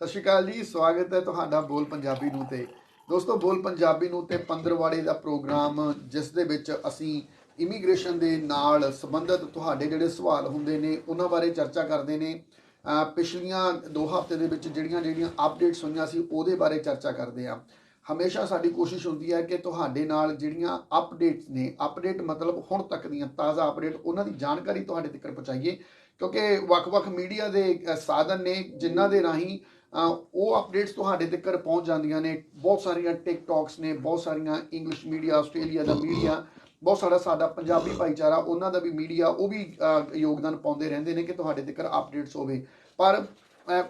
ਸਤਿ ਸ਼੍ਰੀ ਅਕਾਲ ਜੀ। ਸਵਾਗਤ ਹੈ ਤੁਹਾਡਾ ਬੋਲ ਪੰਜਾਬੀ ਨੂੰ ਤੇ ਦੋਸਤੋ ਬੋਲ ਪੰਜਾਬੀ ਨੂੰ ਤੇ ਪੰਦਰਵਾੜੇ ਦਾ ਪ੍ਰੋਗਰਾਮ ਜਿਸ ਦੇ ਵਿੱਚ ਅਸੀਂ ਇਮੀਗ੍ਰੇਸ਼ਨ ਦੇ ਨਾਲ ਸੰਬੰਧਿਤ ਤੁਹਾਡੇ ਜਿਹੜੇ ਸਵਾਲ ਹੁੰਦੇ ਨੇ ਉਹਨਾਂ ਬਾਰੇ ਚਰਚਾ ਕਰਦੇ ਨੇ। ਪਿਛਲੀਆਂ 2 ਹਫ਼ਤੇ ਦੇ ਵਿੱਚ ਜਿਹੜੀਆਂ ਅਪਡੇਟਸ ਹੋਈਆਂ ਸੀ ਉਹਦੇ ਬਾਰੇ ਚਰਚਾ ਕਰਦੇ ਆ। ਹਮੇਸ਼ਾ ਸਾਡੀ ਕੋਸ਼ਿਸ਼ ਹੁੰਦੀ ਹੈ ਕਿ ਤੁਹਾਡੇ ਨਾਲ ਜਿਹੜੀਆਂ ਅਪਡੇਟਸ ਨੇ, ਅਪਡੇਟ ਮਤਲਬ ਹੁਣ ਤੱਕ ਦੀਆਂ ਤਾਜ਼ਾ ਅਪਡੇਟ, ਉਹਨਾਂ ਦੀ ਜਾਣਕਾਰੀ ਤੁਹਾਡੇ ਤੱਕ ਪਹੁੰਚਾਈਏ ਕਿਉਂਕਿ ਵੱਖ-ਵੱਖ ਮੀਡੀਆ ਦੇ ਸਾਧਨ ਨੇ ਜਿਨ੍ਹਾਂ ਦੇ ਰਾਹੀਂ ਉਹ ਅਪਡੇਟਸ ਤੁਹਾਡੇ ਤੱਕ ਪਹੁੰਚ ਜਾਂਦੀਆਂ ਨੇ। ਬਹੁਤ ਸਾਰੀਆਂ ਟਿਕਟੋਕਸ ਨੇ, ਬਹੁਤ ਸਾਰੀਆਂ ਇੰਗਲਿਸ਼ ਮੀਡੀਆ, ਆਸਟ੍ਰੇਲੀਆ ਦਾ ਮੀਡੀਆ, ਬਹੁਤ ਸਾਡਾ ਪੰਜਾਬੀ ਭਾਈਚਾਰਾ, ਉਹਨਾਂ ਦਾ ਵੀ ਮੀਡੀਆ, ਉਹ ਵੀ ਯੋਗਦਾਨ ਪਾਉਂਦੇ ਰਹਿੰਦੇ ਨੇ ਕਿ ਤੁਹਾਡੇ ਤੱਕ ਅਪਡੇਟਸ ਹੋਵੇ। ਪਰ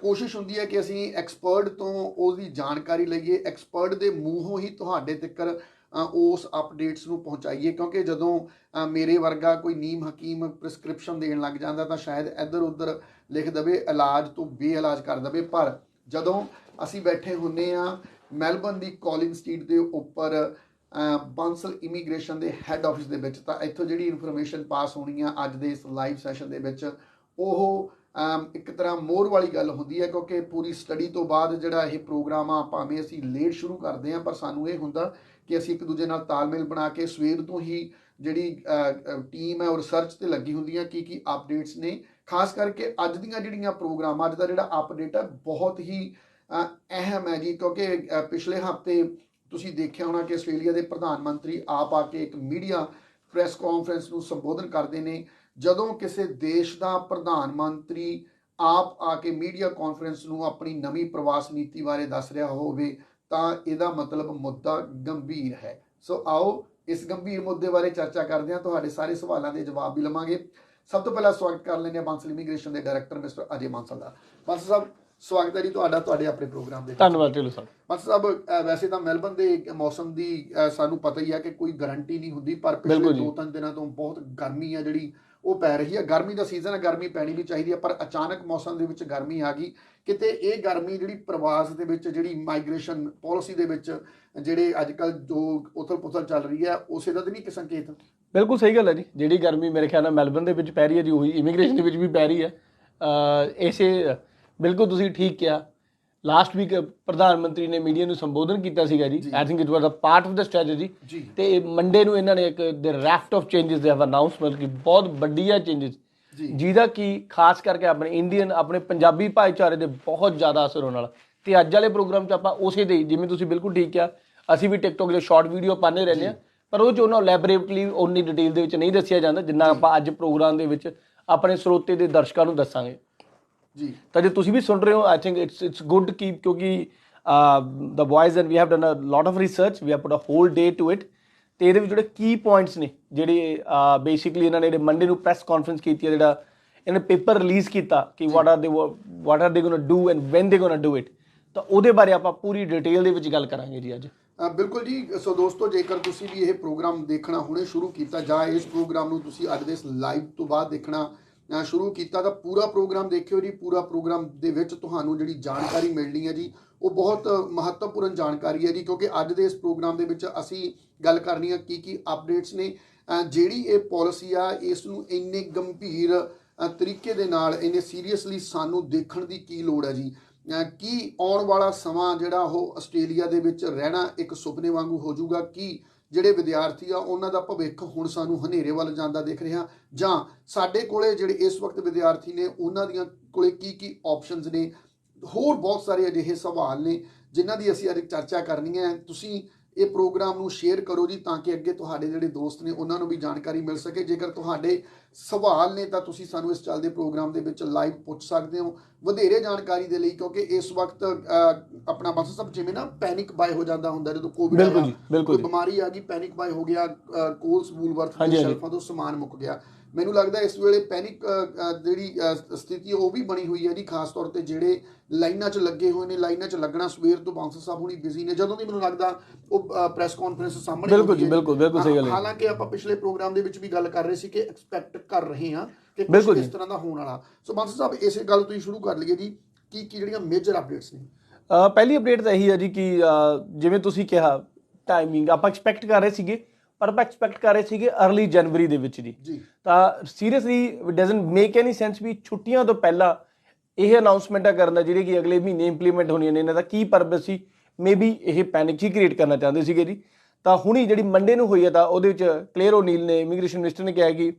ਕੋਸ਼ਿਸ਼ ਹੁੰਦੀ ਹੈ ਕਿ ਅਸੀਂ ਐਕਸਪਰਟ ਤੋਂ ਉਹਦੀ ਜਾਣਕਾਰੀ ਲਈਏ, ਐਕਸਪਰਟ ਦੇ ਮੂੰਹੋਂ ਹੀ ਤੁਹਾਡੇ ਤੱਕ ਉਸ ਅਪਡੇਟਸ ਨੂੰ ਪਹੁੰਚਾਈਏ ਕਿਉਂਕਿ ਜਦੋਂ ਮੇਰੇ ਵਰਗਾ ਕੋਈ ਨੀਮ ਹਕੀਮ ਪ੍ਰਿਸਕ੍ਰਿਪਸ਼ਨ ਦੇਣ ਲੱਗ ਜਾਂਦਾ ਤਾਂ ਸ਼ਾਇਦ ਇੱਧਰ ਉੱਧਰ ਲਿਖ ਦੇਵੇ, ਇਲਾਜ ਤੋਂ ਬੇਇਲਾਜ ਕਰ ਦੇਵੇ। ਪਰ ਜਦੋਂ ਅਸੀਂ ਬੈਠੇ ਹੁੰਦੇ ਹਾਂ ਮੈਲਬਰਨ ਦੀ ਕਾਲਿੰਗ ਸਟਰੀਟ ਦੇ ਉੱਪਰ ਬਾਂਸਲ ਇਮੀਗ੍ਰੇਸ਼ਨ ਦੇ ਹੈੱਡ ਆਫਿਸ ਦੇ ਵਿੱਚ, ਤਾਂ ਇੱਥੋਂ ਜਿਹੜੀ ਇਨਫੋਰਮੇਸ਼ਨ ਪਾਸ ਹੋਣੀ ਆ ਅੱਜ ਦੇ ਇਸ ਲਾਈਵ ਸੈਸ਼ਨ ਦੇ ਵਿੱਚ, ਉਹ ਇੱਕ ਤਰ੍ਹਾਂ ਮੋਹਰ ਵਾਲੀ ਗੱਲ ਹੁੰਦੀ ਹੈ ਕਿਉਂਕਿ ਪੂਰੀ ਸਟੱਡੀ ਤੋਂ ਬਾਅਦ ਜਿਹੜਾ ਇਹ ਪ੍ਰੋਗਰਾਮ ਆ, ਭਾਵੇਂ ਅਸੀਂ ਲੇਟ ਸ਼ੁਰੂ ਕਰਦੇ ਹਾਂ ਪਰ ਸਾਨੂੰ ਇਹ ਹੁੰਦਾ ਕਿ ਅਸੀਂ ਇੱਕ ਦੂਜੇ ਨਾਲ ਤਾਲਮੇਲ ਬਣਾ ਕੇ ਸਵੇਰ ਤੋਂ ਹੀ ਜਿਹੜੀ ਟੀਮ ਹੈ ਉਹ ਰਿਸਰਚ ਤੇ ਲੱਗੀ ਹੁੰਦੀ ਹੈ ਕੀ ਅਪਡੇਟਸ ਨੇ। ਖਾਸ ਕਰਕੇ ਅੱਜ ਦੀਆਂ ਜਿਹੜੀਆਂ ਪ੍ਰੋਗਰਾਮ, ਅੱਜ ਦਾ ਜਿਹੜਾ ਅਪਡੇਟ ਹੈ ਬਹੁਤ ਹੀ ਅਹਿਮ ਹੈ ਜੀ ਕਿਉਂਕਿ ਪਿਛਲੇ ਹਫ਼ਤੇ ਤੁਸੀਂ ਦੇਖਿਆ ਹੋਣਾ ਕਿ ਆਸਟ੍ਰੇਲੀਆ ਦੇ ਪ੍ਰਧਾਨ ਮੰਤਰੀ ਆਪ ਆ ਕੇ ਇੱਕ ਮੀਡੀਆ ਪ੍ਰੈਸ ਕਾਨਫਰੰਸ ਨੂੰ ਸੰਬੋਧਨ ਕਰਦੇ ਨੇ। ਜਦੋਂ ਕਿਸੇ ਦੇਸ਼ ਦਾ ਪ੍ਰਧਾਨ ਮੰਤਰੀ ਆਪ ਆ ਕੇ ਮੀਡੀਆ ਕਾਨਫਰੰਸ ਨੂੰ ਆਪਣੀ ਨਵੀਂ ਪ੍ਰਵਾਸ ਨੀਤੀ ਬਾਰੇ ਦੱਸ ਰਿਹਾ ਹੋਵੇ ਤਾਂ ਇਹਦਾ ਮਤਲਬ ਮੁੱਦਾ ਗੰਭੀਰ ਹੈ। ਸੋ ਆਓ ਇਸ ਗੰਭੀਰ ਮੁੱਦੇ ਬਾਰੇ ਚਰਚਾ ਕਰਦੇ ਹਾਂ, ਤੁਹਾਡੇ ਸਾਰੇ ਸਵਾਲਾਂ ਦੇ ਜਵਾਬ ਵੀ ਲਵਾਂਗੇ। ਸਭ ਤੋਂ ਪਹਿਲਾਂ ਸਵਾਗਤ ਕਰ ਲੈਂਦੇ ਹਾਂ ਬਾਂਸਲ ਇਮੀਗ੍ਰੇਸ਼ਨ ਦੇ ਡਾਇਰੈਕਟਰ ਮਿਸਟਰ ਅਜੇ ਬਾਂਸਲ ਦਾ। ਬਾਂਸਲ ਸਾਹਿਬ, ਸਵਾਗਤ ਹੈ ਜੀ ਤੁਹਾਡਾ ਤੁਹਾਡੇ ਆਪਣੇ ਪ੍ਰੋਗਰਾਮ ਦੇ। ਧੰਨਵਾਦ ਢਿੱਲੋਂ ਸਾਹਿਬ। ਬਾਂਸਲ ਸਾਹਿਬ, ਵੈਸੇ ਤਾਂ ਮੈਲਬਰਨ ਦੇ ਮੌਸਮ ਦੀ ਸਾਨੂੰ ਪਤਾ ਹੀ ਹੈ ਕਿ ਕੋਈ ਗਰੰਟੀ ਨਹੀਂ ਹੁੰਦੀ, ਪਰ ਪਿਛਲੇ 2-3 ਦਿਨਾਂ ਤੋਂ ਬਹੁਤ ਗਰਮੀ ਹੈ ਜਿਹੜੀ ਉਹ ਪੈ ਰਹੀ ਹੈ। ਗਰਮੀ ਦਾ ਸੀਜ਼ਨ ਹੈ, ਗਰਮੀ ਪੈਣੀ ਵੀ ਚਾਹੀਦੀ ਹੈ, ਪਰ ਅਚਾਨਕ ਮੌਸਮ ਦੇ ਵਿੱਚ ਗਰਮੀ ਆ ਗਈ। ਕਿਤੇ ਇਹ ਗਰਮੀ ਜਿਹੜੀ ਪ੍ਰਵਾਸ ਦੇ ਵਿੱਚ, ਜਿਹੜੀ ਮਾਈਗ੍ਰੇਸ਼ਨ ਪਾਲਿਸੀ ਦੇ ਵਿੱਚ ਜਿਹੜੇ ਅੱਜ ਕੱਲ੍ਹ ਜੋ ਉਥਲ ਪੁਥਲ ਚੱਲ ਰਹੀ ਹੈ, ਉਸੇ ਦਾ ਤਾਂ ਨਹੀਂ ਇੱਕ ਸੰਕੇਤ? ਬਿਲਕੁਲ ਸਹੀ ਗੱਲ ਹੈ ਜੀ। ਜਿਹੜੀ ਗਰਮੀ ਮੇਰੇ ਖਿਆਲ ਨਾਲ ਮੈਲਬਰਨ ਦੇ ਵਿੱਚ ਪੈ ਰਹੀ ਹੈ ਜੀ, ਉਹੀ ਇਮੀਗ੍ਰੇਸ਼ਨ ਦੇ ਵਿੱਚ ਵੀ ਪੈ ਰਹੀ ਹੈ। ਇਸੇ ਬਿਲਕੁਲ ਤੁਸੀਂ ਠੀਕ ਕਿਹਾ। ਲਾਸਟ ਵੀਕ ਪ੍ਰਧਾਨ ਮੰਤਰੀ ਨੇ ਮੀਡੀਆ ਨੂੰ ਸੰਬੋਧਨ ਕੀਤਾ ਸੀਗਾ ਜੀ। I think it was a part of the strategy. ਤੇ ਮੰਡੇ ਨੂੰ ਇਹਨਾਂ ਨੇ ਇੱਕ the raft of changes they have announce, ਮਤਲਬ ਕਿ ਬਹੁਤ ਵੱਡੀਆਂ ਚੇਂਜਸ ਜਿਹਦਾ ਕਿ ਖਾਸ ਕਰਕੇ ਆਪਣੇ ਇੰਡੀਅਨ, ਆਪਣੇ ਪੰਜਾਬੀ ਭਾਈਚਾਰੇ ਦੇ ਬਹੁਤ ਜ਼ਿਆਦਾ ਅਸਰ ਹੋਣ ਵਾਲਾ। ਤੇ ਅੱਜ ਵਾਲੇ ਪ੍ਰੋਗਰਾਮ 'ਚ ਆਪਾਂ ਉਸੇ ਦੇ, ਜਿਵੇਂ ਤੁਸੀਂ ਬਿਲਕੁਲ ਠੀਕ ਕਿਹਾ, ਅਸੀਂ ਵੀ ਟਿਕਟੋਕ ਦੇ ਸ਼ਾਰਟ ਵੀਡੀਓ ਪਾਉਂਦੇ ਰਹਿੰਦੇ ਹਾਂ, ਪਰ ਉਹ 'ਚ ਉਹਨਾਂ ਲੈਬੋਰੇਟਰੀ ਉਨੀ ਡਿਟੇਲ ਦੇ ਵਿੱਚ ਨਹੀਂ ਦੱਸਿਆ ਜਾਂਦਾ ਜਿੰਨਾ ਆਪਾਂ ਅੱਜ ਪ੍ਰੋਗਰਾਮ ਦੇ ਵਿੱਚ ਆਪਣੇ ਸਰੋਤੇ ਦੇ ਦਰਸ਼ਕਾਂ ਨੂੰ ਦੱਸਾਂਗੇ ਜੀ। ਤਾਂ ਜੇ ਤੁਸੀਂ ਵੀ ਸੁਣ ਰਹੇ ਹੋ, ਆਈ ਥਿੰਕ ਇਟਸ ਗੁੱਡ ਕੀ, ਕਿਉਂਕਿ the boys and we have done a lot of research, we have put a whole day to it. ਤੇ ਇਹਦੇ ਵਿੱਚ ਜਿਹੜੇ ਕੀ ਪੁਆਇੰਟਸ ਨੇ, ਜਿਹੜੇ ਬੇਸਿਕਲੀ ਇਹਨਾਂ ਨੇ ਜਿਹੜੇ ਮੰਡੇ ਨੂੰ ਪ੍ਰੈਸ ਕਾਨਫਰੰਸ ਕੀਤੀ ਹੈ, ਜਿਹੜਾ ਇਹਨੇ ਪੇਪਰ ਰਿਲੀਜ਼ ਕੀਤਾ ਕਿ ਵਾਟ ਆਰ ਦੇ ਗੋਣਾ ਡੂ ਐਂਡ ਵੈਨ ਦੇ ਗੋਣਾ ਡੂ ਇਟ, ਤਾਂ ਉਹਦੇ ਬਾਰੇ ਆਪਾਂ ਪੂਰੀ ਡਿਟੇਲ ਦੇ ਵਿੱਚ ਗੱਲ ਕਰਾਂਗੇ ਜੀ ਅੱਜ। ਬਿਲਕੁਲ ਜੀ। ਸੋ ਦੋਸਤੋ, ਜੇਕਰ ਤੁਸੀਂ ਵੀ ਇਹ ਪ੍ਰੋਗਰਾਮ ਦੇਖਣਾ ਹੁਣੇ ਸ਼ੁਰੂ ਕੀਤਾ ਜਾਂ ਇਸ ਪ੍ਰੋਗਰਾਮ ਨੂੰ ਤੁਸੀਂ ਅੱਜ ਦੇ ਇਸ ਲਾਈਵ ਤੋਂ ਬਾਅਦ ਦੇਖਣਾ ਸ਼ੁਰੂ ਕੀਤਾ ਤਾਂ ਪੂਰਾ ਪ੍ਰੋਗਰਾਮ ਦੇਖਿਓ ਜੀ। ਪੂਰਾ ਪ੍ਰੋਗਰਾਮ ਦੇ ਵਿੱਚ ਤੁਹਾਨੂੰ ਜਿਹੜੀ ਜਾਣਕਾਰੀ ਮਿਲਣੀ ਹੈ ਜੀ, ਉਹ ਬਹੁਤ ਮਹੱਤਵਪੂਰਨ ਜਾਣਕਾਰੀ ਹੈ ਜੀ ਕਿਉਂਕਿ ਅੱਜ ਦੇ ਇਸ ਪ੍ਰੋਗਰਾਮ ਦੇ ਵਿੱਚ ਅਸੀਂ ਗੱਲ ਕਰਨੀ ਆ ਕੀ ਅਪਡੇਟਸ ਨੇ। ਜਿਹੜੀ ਇਹ ਪਾਲਿਸੀ ਆ, ਇਸ ਨੂੰ ਇੰਨੇ ਗੰਭੀਰ ਤਰੀਕੇ ਦੇ ਨਾਲ, ਇੰਨੇ ਸੀਰੀਅਸਲੀ ਸਾਨੂੰ ਦੇਖਣ ਦੀ ਕੀ ਲੋੜ ਹੈ ਜੀ। ਕੀ ਆਉਣ ਵਾਲਾ ਸਮਾਂ ਜਿਹੜਾ ਉਹ ਆਸਟ੍ਰੇਲੀਆ ਦੇ ਵਿੱਚ ਰਹਿਣਾ ਇੱਕ ਸੁਪਨੇ ਵਾਂਗੂ ਹੋ ਜਾਊਗਾ? ਕੀ ਜਿਹੜੇ ਵਿਦਿਆਰਥੀ ਆ ਉਹਨਾਂ ਦਾ ਭਵਿੱਖ ਹੁਣ ਸਾਨੂੰ ਹਨੇਰੇ ਵੱਲ ਜਾਂਦਾ ਦਿਖ ਰਿਹਾ, ਜਾਂ ਸਾਡੇ ਕੋਲੇ ਜਿਹੜੇ ਇਸ ਵਕਤ ਵਿਦਿਆਰਥੀ ਨੇ ਉਹਨਾਂ ਦੀਆਂ ਕੋਲੇ ਕੀ ਆਪਸ਼ਨਸ ਨੇ? ਹੋਰ ਬਹੁਤ ਸਾਰੇ ਅਜਿਹੇ ਸਵਾਲ ਨੇ ਜਿਨ੍ਹਾਂ ਦੀ ਅਸੀਂ ਅੱਜ ਚਰਚਾ ਕਰਨੀ ਹੈ। ਤੁਸੀਂ ਇਹ ਪ੍ਰੋਗਰਾਮ ਨੂੰ ਸ਼ੇਅਰ ਕਰੋ ਜੀ ਤਾਂ ਕਿ ਅੱਗੇ ਤੁਹਾਡੇ ਜਿਹੜੇ ਦੋਸਤ ਨੇ ਉਹਨਾਂ ਨੂੰ ਵੀ ਜਾਣਕਾਰੀ ਮਿਲ ਸਕੇ। ਜੇਕਰ ਤੁਹਾਡੇ ਸਵਾਲ ਨੇ ਤਾਂ ਤੁਸੀਂ ਸਾਨੂੰ ਇਸ ਚੱਲਦੇ ਪ੍ਰੋਗਰਾਮ ਦੇ ਵਿੱਚ ਲਾਈਵ ਪੁੱਛ ਸਕਦੇ ਹੋ ਵਧੇਰੇ ਜਾਣਕਾਰੀ ਦੇ ਲਈ, ਕਿਉਂਕਿ ਇਸ ਵਕਤ ਆਪਣਾ ਬਸ ਸਭ ਜਿਵੇਂ ਨਾ ਪੈਨਿਕ ਬਾਏ ਹੋ ਜਾਂਦਾ ਹੁੰਦਾ ਜਦੋਂ ਕੋਵਿਡ ਆਇਆ, ਕੋਈ ਬਿਮਾਰੀ ਆ ਗਈ, ਪੈਨਿਕ ਬਾਏ ਹੋ ਗਿਆ, ਕੋਲਸ ਵੂਲਵਰਥ ਦੀ ਸ਼ੈਲਫਾਂ ਤੋਂ ਸਮਾਨ ਮੁੱਕ ਗਿਆ। ਮੈਨੂੰ ਲੱਗਦਾ ਇਸ ਵੇਲੇ ਪੈਨਿਕ ਜਿਹੜੀ ਸਥਿਤੀ ਉਹ ਵੀ ਬਣੀ ਹੋਈ ਹੈ ਜੀ, ਖਾਸ ਤੌਰ ਤੇ ਜਿਹੜੇ ਲਾਈਨਾਂ 'ਚ ਲੱਗੇ ਹੋਏ ਨੇ। ਲਾਈਨਾਂ 'ਚ ਲੱਗਣਾ ਸਵੇਰ ਤੋਂ ਬਾਂਸਲ ਸਾਹਿਬ ਹੁਣੀ ਬਿਜ਼ੀ ਨੇ, ਜਦੋਂ ਦੀ ਮੈਨੂੰ ਲੱਗਦਾ ਉਹ ਪ੍ਰੈਸ ਕਾਨਫਰੰਸ ਸਾਹਮਣੇ। ਬਿਲਕੁਲ ਸਹੀ ਗੱਲ ਹੈ। ਹਾਲਾਂਕਿ ਆਪਾਂ ਪਿਛਲੇ ਪ੍ਰੋਗਰਾਮ ਦੇ ਵਿੱਚ ਵੀ ਗੱਲ ਕਰ ਰਹੇ ਸੀ ਕਿ ਐਕਸਪੈਕਟ ਕਰ ਰਹੇ ਹਾਂ ਕਿ ਕੁਝ ਇਸ ਤਰ੍ਹਾਂ ਦਾ ਹੋਣ ਵਾਲਾ। ਸੋ ਬਾਂਸਲ ਸਾਹਿਬ, ਇਸੇ ਗੱਲ ਤੋਂ ਹੀ ਸ਼ੁਰੂ ਕਰ ਲਈਏ ਜੀ, ਕੀ ਜਿਹੜੀਆਂ ਮੇਜਰ ਅਪਡੇਟਸ ਨੇ? ਪਹਿਲੀ ਅਪਡੇਟ ਤਾਂ ਇਹੀ ਹੈ ਜੀ ਕਿ ਜਿਵੇਂ ਤੁਸੀਂ ਕਿਹਾ, ਟਾਈਮਿੰਗ ਆਪਾਂ ਐਕਸਪੈਕਟ ਕਰ ਰਹੇ ਸੀਗੇ, ਪਰ ਆਪਾਂ ਐਕਸਪੈਕਟ ਕਰ ਰਹੇ ਸੀਗੇ ਅਰਲੀ ਜਨਵਰੀ ਦੇ ਵਿੱਚ ਜੀ। ਤਾਂ seriously it doesn't make any sense ਵੀ ਛੁੱਟੀਆਂ ਤੋਂ ਪਹਿਲਾਂ ਇਹ ਅਨਾਉਂਸਮੈਂਟਾਂ ਕਰਨ ਦਾ ਜਿਹੜੇ ਕਿ ਅਗਲੇ ਮਹੀਨੇ ਇੰਪਲੀਮੈਂਟ ਹੋਣੀਆਂ ਨੇ, ਇਹਨਾਂ ਦਾ ਕੀ ਪਰਪਸ ਸੀ? ਮੇਬੀ ਇਹ ਪੈਨਿਕ ਹੀ ਕ੍ਰੀਏਟ ਕਰਨਾ ਚਾਹੁੰਦੇ ਸੀਗੇ ਜੀ। ਤਾਂ ਹੁਣੀ ਜਿਹੜੀ ਮੰਡੇ ਨੂੰ ਹੋਈ ਹੈ ਤਾਂ ਉਹਦੇ ਵਿੱਚ ਕਲੀਅਰ ਓਨੀਲ ਨੇ, ਇਮੀਗ੍ਰੇਸ਼ਨ ਮਿਨਿਸਟਰ ਨੇ ਕਿਹਾ ਕਿ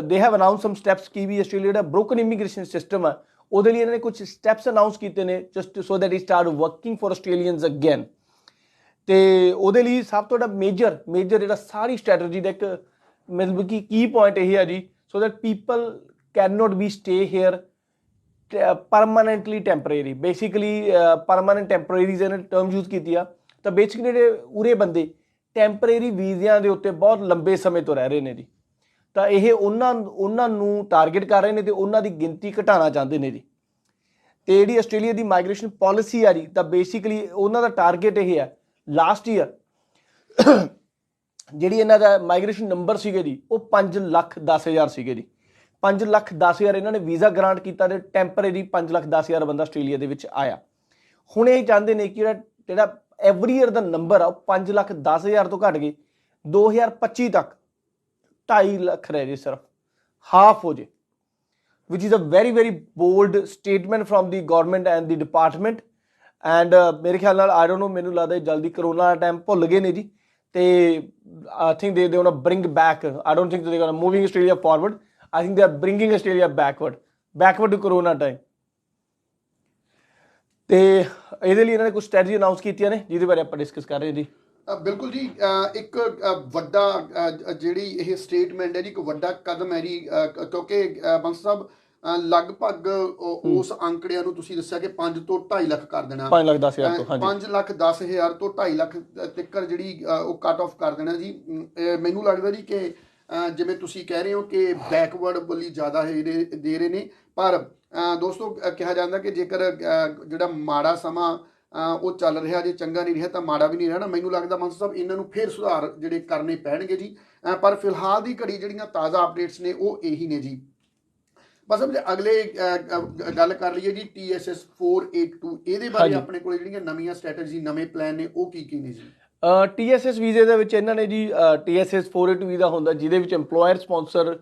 they have announce some steps ਕਿ ਵੀ ਆਸਟ੍ਰੇਲੀਆ ਦਾ ਬ੍ਰੋਕਨ ਇਮੀਗ੍ਰੇਸ਼ਨ ਸਿਸਟਮ ਆ ਉਹਦੇ ਲਈ ਇਹਨਾਂ ਨੇ ਕੁਝ ਸਟੈਪਸ ਅਨਾਊਂਸ ਕੀਤੇ ਨੇ just so that he start working for Australians again. ਤੇ ਉਹਦੇ ਲਈ ਸਭ ਤੋਂ ਵੱਡਾ ਮੇਜਰ ਜਿਹੜਾ ਸਾਰੀ ਸਟ੍ਰੈਟਜੀ ਦਾ ਇੱਕ ਮਤਲਬ ਕਿ ਕੀ ਪੁਆਇੰਟ ਇਹ ਹੈ ਜੀ, so that people can not be stay here permanently temporary. Basically permanent temporaries ਇਹਨਾਂ ਟਰਮ ਯੂਜ਼ ਕੀਤੀ ਆ। ਤਾਂ ਬੇਸਿਕਲੀ ਜਿਹੜੇ ਉਰੇ ਬੰਦੇ ਟੈਂਪਰੇਰੀ ਵੀਜ਼ਿਆਂ ਦੇ ਉੱਤੇ ਬਹੁਤ ਲੰਬੇ ਸਮੇਂ ਤੋਂ ਰਹਿ ਰਹੇ ਨੇ ਜੀ, ਤਾਂ ਇਹ ਉਹਨਾਂ ਨੂੰ ਟਾਰਗੇਟ ਕਰ ਰਹੇ ਨੇ ਤੇ ਉਹਨਾਂ ਦੀ ਗਿਣਤੀ ਘਟਾਉਣਾ ਚਾਹੁੰਦੇ ਨੇ ਜੀ। ਤੇ ਜਿਹੜੀ ਆਸਟ੍ਰੇਲੀਆ ਦੀ ਮਾਈਗ੍ਰੇਸ਼ਨ ਪਾਲਿਸੀ ਆ ਜੀ, ਤਾਂ ਬੇਸਿਕਲੀ ਉਹਨਾਂ ਦਾ ਟਾਰਗੇਟ ਇਹ ਹੈ, ਲਾਸਟ ਈਅਰ ਜਿਹੜੀ ਇਹਨਾਂ ਦਾ ਮਾਈਗ੍ਰੇਸ਼ਨ ਨੰਬਰ ਸੀਗੇ ਜੀ ਉਹ 5,10,000 ਸੀਗੇ ਜੀ। 5,10,000 ਇਹਨਾਂ ਨੇ ਵੀਜ਼ਾ ਗ੍ਰਾਂਟ ਕੀਤਾ ਤੇ ਟੈਂਪਰੇਰੀ 5,10,000 ਬੰਦਾ ਆਸਟ੍ਰੇਲੀਆ ਦੇ ਵਿੱਚ ਆਇਆ। ਹੁਣ ਇਹ ਚਾਹੁੰਦੇ ਨੇ ਕਿ ਜਿਹੜਾ ਐਵਰੀ ਈਅਰ ਦਾ ਨੰਬਰ ਆ ਉਹ 5,10,000 ਤੋਂ ਘਟ ਕੇ 2025 ਤੱਕ 2.5 ਲੱਖ ਰਹਿ ਜੇ, ਸਿਰਫ ਹਾਫ ਹੋ ਜੇ, which is a very very bold statement from the government and the department and ਮੇਰੇ ਖਿਆਲ ਨਾਲ ਆਈ ਡੋਨਟ ਨੋ, ਮੈਨੂੰ ਲੱਗਦਾ ਜਲਦੀ ਕਰੋਨਾ ਦਾ ਟਾਈਮ ਭੁੱਲ ਗਏ ਨੇ ਜੀ। ਤੇ I think they want to bring back, I don't think they gonna moving Australia forward, I think they are bringing Australia backward to corona time. ਤੇ ਇਹਦੇ ਲਈ ਇਹਨਾਂ ਨੇ ਕੁਝ ਸਟ੍ਰੈਟਜੀ ਅਨਾਊਂਸ ਕੀਤੀਆਂ ਨੇ ਜਿਹਦੇ ਬਾਰੇ ਆਪਾਂ ਡਿਸਕਸ ਕਰ ਰਹੇ ਜੀ। ਬਿਲਕੁਲ ਜੀ, ਇੱਕ ਵੱਡਾ ਜਿਹੜੀ ਇਹ ਸਟੇਟਮੈਂਟ ਹੈ ਜੀ, ਇੱਕ ਵੱਡਾ ਕਦਮ ਹੈ ਜੀ, ਕਿਉਂਕਿ ਬੰਸ ਸਾਹਿਬ ਲਗਭਗ ਉਸ ਅੰਕੜਿਆਂ ਨੂੰ ਤੁਸੀਂ ਦੱਸਿਆ ਕਿ 5 ਤੋਂ 2.5 ਲੱਖ ਕਰ ਦੇਣਾ, 5,10,000 ਤੋਂ, ਹਾਂਜੀ 5,10,000 ਤੋਂ 2.5 ਲੱਖ ਤੱਕ ਜਿਹੜੀ ਉਹ ਕੱਟ ਆਫ ਕਰ ਦੇਣਾ ਜੀ। ਮੈਨੂੰ ਲੱਗਦਾ ਜੀ ਕਿ ਜਿਵੇਂ ਤੁਸੀਂ ਕਹਿ ਰਹੇ ਹੋ ਕਿ ਬੈਕਵਰਡ ਵੱਲੀ ਜ਼ਿਆਦਾ ਦੇ ਰਹੇ ਨੇ, ਪਰ ਦੋਸਤੋ ਕਿਹਾ ਜਾਂਦਾ ਕਿ ਜੇਕਰ ਜਿਹੜਾ ਮਾੜਾ ਸਮਾਂ ਉਹ ਚੱਲ ਰਿਹਾ, ਜੇ ਚੰਗਾ ਨਹੀਂ ਰਿਹਾ ਤਾਂ ਮਾੜਾ ਵੀ ਨਹੀਂ ਰਹਿਣਾ। ਮੈਨੂੰ ਲੱਗਦਾ ਮਾਨਸਾ ਸਾਹਿਬ ਇਹਨਾਂ ਨੂੰ ਫੇਰ ਸੁਧਾਰ ਜਿਹੜੇ ਕਰਨੇ ਪੈਣਗੇ ਜੀ, ਪਰ ਫਿਲਹਾਲ ਦੀ ਘੜੀ ਜਿਹੜੀਆਂ ਤਾਜ਼ਾ ਅਪਡੇਟਸ ਨੇ ਉਹ ਇਹੀ ਨੇ ਜੀ। ਬਸ ਅਗਲੇ ਗੱਲ ਕਰ ਲਈਏ ਜੀ TSS 482, ਇਹਦੇ ਬਾਰੇ ਆਪਣੇ ਕੋਲ ਜਿਹੜੀਆਂ ਨਵੀਆਂ ਸਟ੍ਰੈਟਜੀ, ਨਵੇਂ ਪਲਾਨ ਨੇ ਉਹ ਕੀ ਨੇ ਜੀ? TSS ਵੀਜ਼ੇ ਦੇ ਵਿੱਚ ਇਹਨਾਂ ਨੇ ਜੀ TSS 482 ਵੀਜ਼ਾ ਹੁੰਦਾ ਜਿਹਦੇ ਵਿੱਚ EMPLOYER ਸਪਾਂਸਰ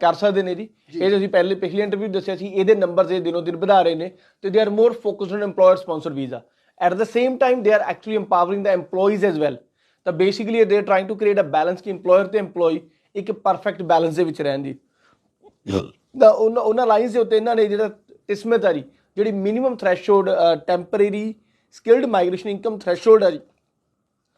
ਕਰ ਸਕਦੇ ਨੇ ਜੀ। ਇਹ ਅਸੀਂ ਪਿਛਲੀ ਇੰਟਰਵਿਊ ਦੱਸਿਆ ਸੀ, ਇਹਦੇ ਨੰਬਰ ਇਹ ਦਿਨੋਂ ਦਿਨ ਵਧਾ ਰਹੇ ਨੇ ਤੇ they are more focused on EMPLOYER sponsor visa. At the same time they are actually empowering the employees as well। ਤਾਂ basically they are trying to create a balance ਕਿ EMPLOYER ਤੇ EMPLOYEE ਇੱਕ ਪਰਫੈਕਟ ਬੈਲੈਂਸ ਦੇ ਵਿੱਚ ਰਹਿਣ ਦੀ। ਤਾਂ ਉਹਨਾਂ lines ਦੇ ਉੱਤੇ ਇਹਨਾਂ ਨੇ ਜਿਹੜਾ ਕਿਸਮਤ ਆ ਜੀ, ਜਿਹੜੀ minimum threshold temporary skilled migration income threshold ਆ ਜੀ,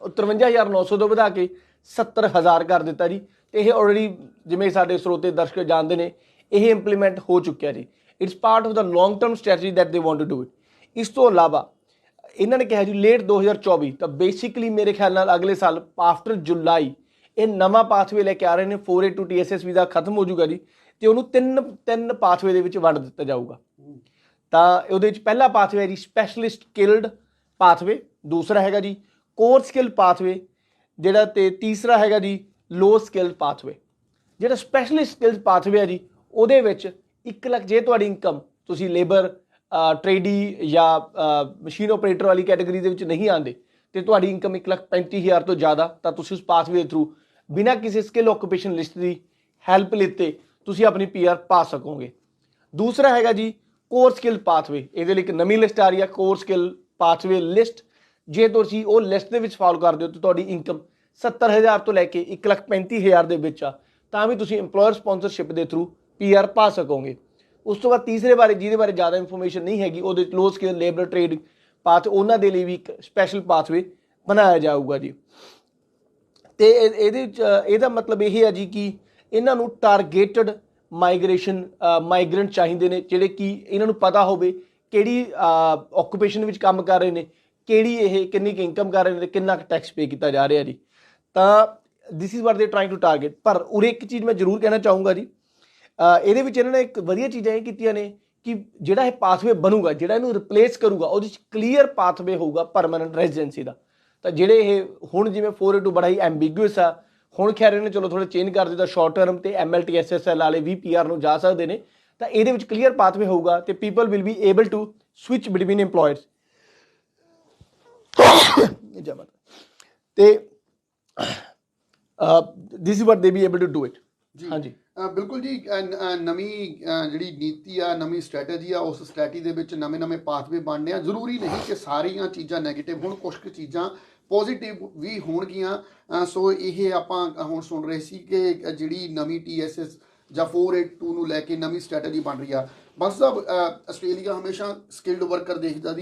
ਉਹ 53,900 ਤੋਂ ਵਧਾ ਕੇ 70,000 ਕਰ ਦਿੱਤਾ ਜੀ। ਤੇ ਇਹ ਆਲਰੇਡੀ ਜਿਵੇਂ ਸਾਡੇ ਸਰੋਤੇ ਦਰਸ਼ਕ ਜਾਣਦੇ ਨੇ ਇਹ ਇੰਪਲੀਮੈਂਟ ਹੋ ਚੁੱਕਿਆ ਜੀ। It's part of the long term strategy that they want to do it. ਇਸ ਤੋਂ ਇਲਾਵਾ ਇਹਨਾਂ ਨੇ ਕਿਹਾ ਜੀ ਲੇਟ 2024, ਤਾਂ ਬੇਸਿਕਲੀ ਮੇਰੇ ਖਿਆਲ ਨਾਲ ਅਗਲੇ ਸਾਲ ਆਫਟਰ ਜੁਲਾਈ ਇਹ ਨਵਾਂ ਪਾਥਵੇ ਲੈ ਕੇ ਆ ਰਹੇ ਨੇ। 482 TSS ਵੀਜ਼ਾ ਖਤਮ ਹੋ ਜਾਊਗਾ ਜੀ ਤੇ ਉਹਨੂੰ ਤਿੰਨ ਪਾਥਵੇ ਦੇ ਵਿੱਚ ਵੰਡ ਦਿੱਤਾ ਜਾਊਗਾ। ਤਾਂ ਉਹਦੇ ਵਿੱਚ ਪਹਿਲਾ ਪਾਥਵੇ ਹੈ ਜੀ ਸਪੈਸ਼ਲਿਸਟ ਸਕਿਲਡ ਪਾਥਵੇ, ਦੂਸਰਾ ਹੈਗਾ ਜੀ ਕੋਰ ਸਕਿਲ ਪਾਥਵੇ ਜਿਹੜਾ, ਤੇ ਤੀਸਰਾ ਹੈਗਾ ਜੀ ਲੋ ਸਕਿਲ ਪਾਥਵੇ। ਜਿਹੜਾ ਸਪੈਸ਼ਲਿਸਟ ਸਕਿਲਸ ਪਾਥਵੇ ਹੈ ਜੀ ਉਹਦੇ ਵਿੱਚ 1 ਲੱਖ, ਜੇ ਤੁਹਾਡੀ ਇਨਕਮ ਤੁਸੀਂ ਲੇਬਰ ਟ੍ਰੇਡੀ ਜਾਂ ਮਸ਼ੀਨ ਆਪਰੇਟਰ ਵਾਲੀ ਕੈਟਾਗਰੀ ਦੇ ਵਿੱਚ ਨਹੀਂ ਆਉਂਦੇ ਤੇ ਤੁਹਾਡੀ ਇਨਕਮ 1,35,000 ਤੋਂ ਜ਼ਿਆਦਾ, ਤਾਂ ਤੁਸੀਂ ਉਸ ਪਾਥਵੇ ਦੇ ਥਰੂ ਬਿਨਾਂ ਕਿਸੇ ਸਕਿਲ ਆਕੂਪੇਸ਼ਨ ਲਿਸਟ ਦੀ ਹੈਲਪ ਲਿੱਤੇ ਤੁਸੀਂ ਆਪਣੀ PR ਪਾ ਸਕੋਗੇ। ਦੂਸਰਾ ਹੈਗਾ ਜੀ ਕੋਰ ਸਕਿਲ ਪਾਥਵੇ। ਇਹਦੇ ਲਈ ਇੱਕ ਨਵੀਂ ਲਿਸਟ ਆ ਰਹੀ ਹੈ, ਕੋਰ ਸਕਿਲ ਪਾਥਵੇ ਲਿਸਟ। ਜੇ ਤੁਸੀਂ ਉਹ ਲਿਸਟ ਦੇ ਵਿੱਚ ਫਾਲੋ ਕਰਦੇ ਹੋ ਤਾਂ ਤੁਹਾਡੀ ਇਨਕਮ 70,000 ਤੋਂ ਲੈ ਕੇ 1,35,000 ਦੇ ਵਿੱਚ ਆ, ਤਾਂ ਵੀ ਤੁਸੀਂ EMPLOYER ਸਪਾਂਸਰਸ਼ਿਪ ਦੇ ਥਰੂ PR ਪਾ ਸਕੋਗੇ। ਉਸ ਤੋਂ ਬਾਅਦ ਤੀਸਰੇ ਬਾਰੇ ਜਿਹਦੇ ਬਾਰੇ ਜ਼ਿਆਦਾ ਇਨਫੋਰਮੇਸ਼ਨ ਨਹੀਂ ਹੈਗੀ, ਉਹਦੇ ਲੋ ਸਕਿਲ ਲੇਬਰ ਟ੍ਰੇਡ ਪਾਥ, ਉਹਨਾਂ ਦੇ ਲਈ ਵੀ ਇੱਕ ਸਪੈਸ਼ਲ ਪਾਥਵੇ ਬਣਾਇਆ ਜਾਊਗਾ ਜੀ। ਤੇ ਇਹਦੇ ਵਿੱਚ ਇਹਦਾ ਮਤਲਬ ਇਹ ਹੈ ਜੀ ਕਿ ਇਹਨਾਂ ਨੂੰ ਟਾਰਗੇਟਡ ਮਾਈਗ੍ਰੈਂਟ ਚਾਹੀਦੇ ਨੇ, ਜਿਹੜੇ ਕਿ ਇਹਨਾਂ ਨੂੰ ਪਤਾ ਹੋਵੇ ਕਿਹੜੀ ਆਕੂਪੇਸ਼ਨ ਵਿੱਚ ਕੰਮ ਕਰ ਰਹੇ ਨੇ, ਕਿੰਨੀ ਕੁ ਇਨਕਮ ਕਰ ਰਹੇ ਨੇ ਤੇ ਕਿੰਨਾ ਕੁ ਟੈਕਸ ਪੇ ਕੀਤਾ ਜਾ ਰਿਹਾ ਜੀ। ਤਾਂ ਦਿਸ ਇਜ਼ ਵਾਟ ਦੇ ਟ੍ਰਾਈਂਗ ਟੂ ਟਾਰਗੇਟ। ਪਰ ਉਰੇ ਇੱਕ ਚੀਜ਼ ਮੈਂ ਜ਼ਰੂਰ ਕਹਿਣਾ ਚਾਹੂੰਗਾ ਜੀ, ਇਹਦੇ ਵਿੱਚ ਇਹਨਾਂ ਨੇ ਇੱਕ ਵਧੀਆ ਚੀਜ਼ਾਂ ਇਹ ਕੀਤੀਆਂ ਨੇ ਕਿ ਜਿਹੜਾ ਇਹ ਪਾਥਵੇ ਬਣੂਗਾ, ਜਿਹੜਾ ਇਹਨੂੰ ਰਿਪਲੇਸ ਕਰੂਗਾ, ਉਹਦੇ 'ਚ ਕਲੀਅਰ ਪਾਥਵੇ ਹੋਊਗਾ ਪਰਮਾਨੈਂਟ ਰੈਜ਼ੀਡੈਂਸੀ ਦਾ। ਤਾਂ ਜਿਹੜੇ ਇਹ ਹੁਣ ਜਿਵੇਂ 482 ਬੜਾ ਹੀ ਐਂਬੀਗੂਅਸ ਆ, ਹੁਣ ਖੈਰ ਇਹਨੇ ਚਲੋ ਥੋੜ੍ਹਾ ਚੇਂਜ ਕਰ ਦਿੱਤਾ, ਸ਼ਾਰਟ ਟਰਮ ਤੇ MLTSSL ਵਾਲੇ ਵੀ PR ਨੂੰ ਜਾ ਸਕਦੇ ਨੇ। ਤਾਂ ਇਹਦੇ ਵਿੱਚ ਕਲੀਅਰ ਪਾਥਵੇ ਹੋਊਗਾ ਤੇ people will be able to switch between EMPLOYERS ਤੇ this is what they be able to do it. ਹਾਂਜੀ ਬਿਲਕੁਲ ਜੀ। ਨਵੀਂ ਜਿਹੜੀ ਨੀਤੀ ਆ, ਨਵੀਂ ਸਟ੍ਰੈਟਜੀ ਆ, ਉਸ ਸਟ੍ਰੈਟਜੀ ਦੇ ਵਿੱਚ ਨਵੇਂ ਪਾਥਵੇ ਬਣਨੇ ਆ। ਜ਼ਰੂਰੀ ਨਹੀਂ ਕਿ ਸਾਰੀਆਂ ਚੀਜ਼ਾਂ ਨੈਗੇਟਿਵ ਹੋਣ, ਕੁਝ ਕੁ ਚੀਜ਼ਾਂ ਪੋਜ਼ਿਟਿਵ ਵੀ ਹੋਣਗੀਆਂ। ਸੋ ਇਹ ਆਪਾਂ ਹੁਣ ਸੁਣ ਰਹੇ ਸੀ ਕਿ ਜਿਹੜੀ ਨਵੀਂ TSS ਜਾਂ 482 ਨੂੰ ਲੈ ਕੇ ਨਵੀਂ ਸਟ੍ਰੈਟਜੀ ਬਣ ਰਹੀ ਆ। ਬਸ ਸਾਹਿਬ, ਆਸਟ੍ਰੇਲੀਆ ਹਮੇਸ਼ਾ ਸਕਿਲਡ ਵਰਕਰ ਦੇਖਦਾ ਜੀ।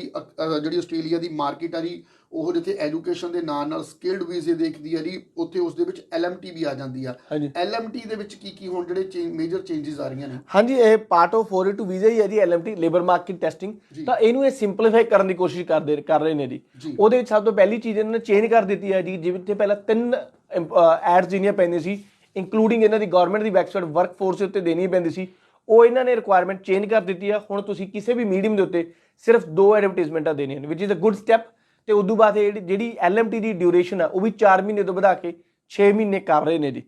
ਜਿਹੜੀ ਆਸਟ੍ਰੇਲੀਆ ਦੀ ਮਾਰਕੀਟ ਆ ਜੀ, ਉਹ ਜਿੱਥੇ ਐਜੂਕੇਸ਼ਨ ਦੇ ਨਾਲ ਸਕਿਲਡ ਵੀਜ਼ੇ ਦੇਖਦੀ ਆ ਜੀ, ਉੱਥੇ ਉਸ ਦੇ ਵਿੱਚ LMT ਵੀ ਆ ਜਾਂਦੀ ਆ। LMT ਦੇ ਵਿੱਚ ਕੀ ਹੁਣ ਜਿਹੜੇ ਮੇਜਰ ਚੇਂਜਸ ਆ ਰਹੀਆਂ ਨੇ? ਹਾਂਜੀ, ਇਹ ਪਾਰਟ ਆਫ 482 ਵੀਜ਼ਾ ਹੀ ਹੈ ਜੀ, LMT ਲੇਬਰ ਮਾਰਕੀਟ ਟੈਸਟਿੰਗ। ਤਾਂ ਇਹਨੂੰ ਇਹ ਸਿੰਪਲੀਫਾਈ ਕਰਨ ਦੀ ਕੋਸ਼ਿਸ਼ ਕਰ ਰਹੇ ਨੇ ਜੀ। ਉਹਦੇ ਵਿੱਚ ਸਭ ਤੋਂ ਪਹਿਲੀ ਚੀਜ਼ ਇਹਨਾਂ ਨੇ ਚੇਂਜ ਕਰ ਦਿੱਤੀ ਹੈ ਜੀ। ਜਿਵੇਂ ਪਹਿਲਾਂ 3 ਐਡਸ ਜਿਹੜੀਆਂ ਪੈਂਦੀਆਂ ਸੀ, ਇੰਕਲੂਡਿੰਗ ਇਹਨਾਂ ਦੀ ਗਵਰਨਮੈਂਟ ਦੀ ਵੈਬਸਾਈਟ ਵਰਕਫੋਰਸ ਦੇ ਉੱਤੇ ਦੇਣੀ ਪੈਂਦੀ ਸੀ, ਉਹ ਇਹਨਾਂ ਨੇ ਰਿਕੁਆਇਰਮੈਂਟ ਚੇਂਜ ਕਰ ਦਿੱਤੀ ਆ। ਹੁਣ ਤੁਸੀਂ ਕਿਸੇ ਵੀ ਮੀਡੀਅਮ ਦੇ ਉੱਤੇ ਸਿਰਫ 2 ਐਡਵਰਟਾਈਜ਼ਮੈਂਟਾਂ ਦੇਣੀਆਂ ਨੇ, ਵਿਚ ਇਜ਼ ਅ ਗੁੱਡ ਸਟੈਪ। ਤੇ ਉਦੋਂ ਬਾਅਦ ਜਿਹੜੀ LMT ਦੀ ਡਿਊਰੇਸ਼ਨ ਆ, ਉਹ ਵੀ 4 ਮਹੀਨੇ ਤੋਂ ਵਧਾ ਕੇ 6 ਮਹੀਨੇ ਕਰ ਰਹੇ ਨੇ ਜੀ,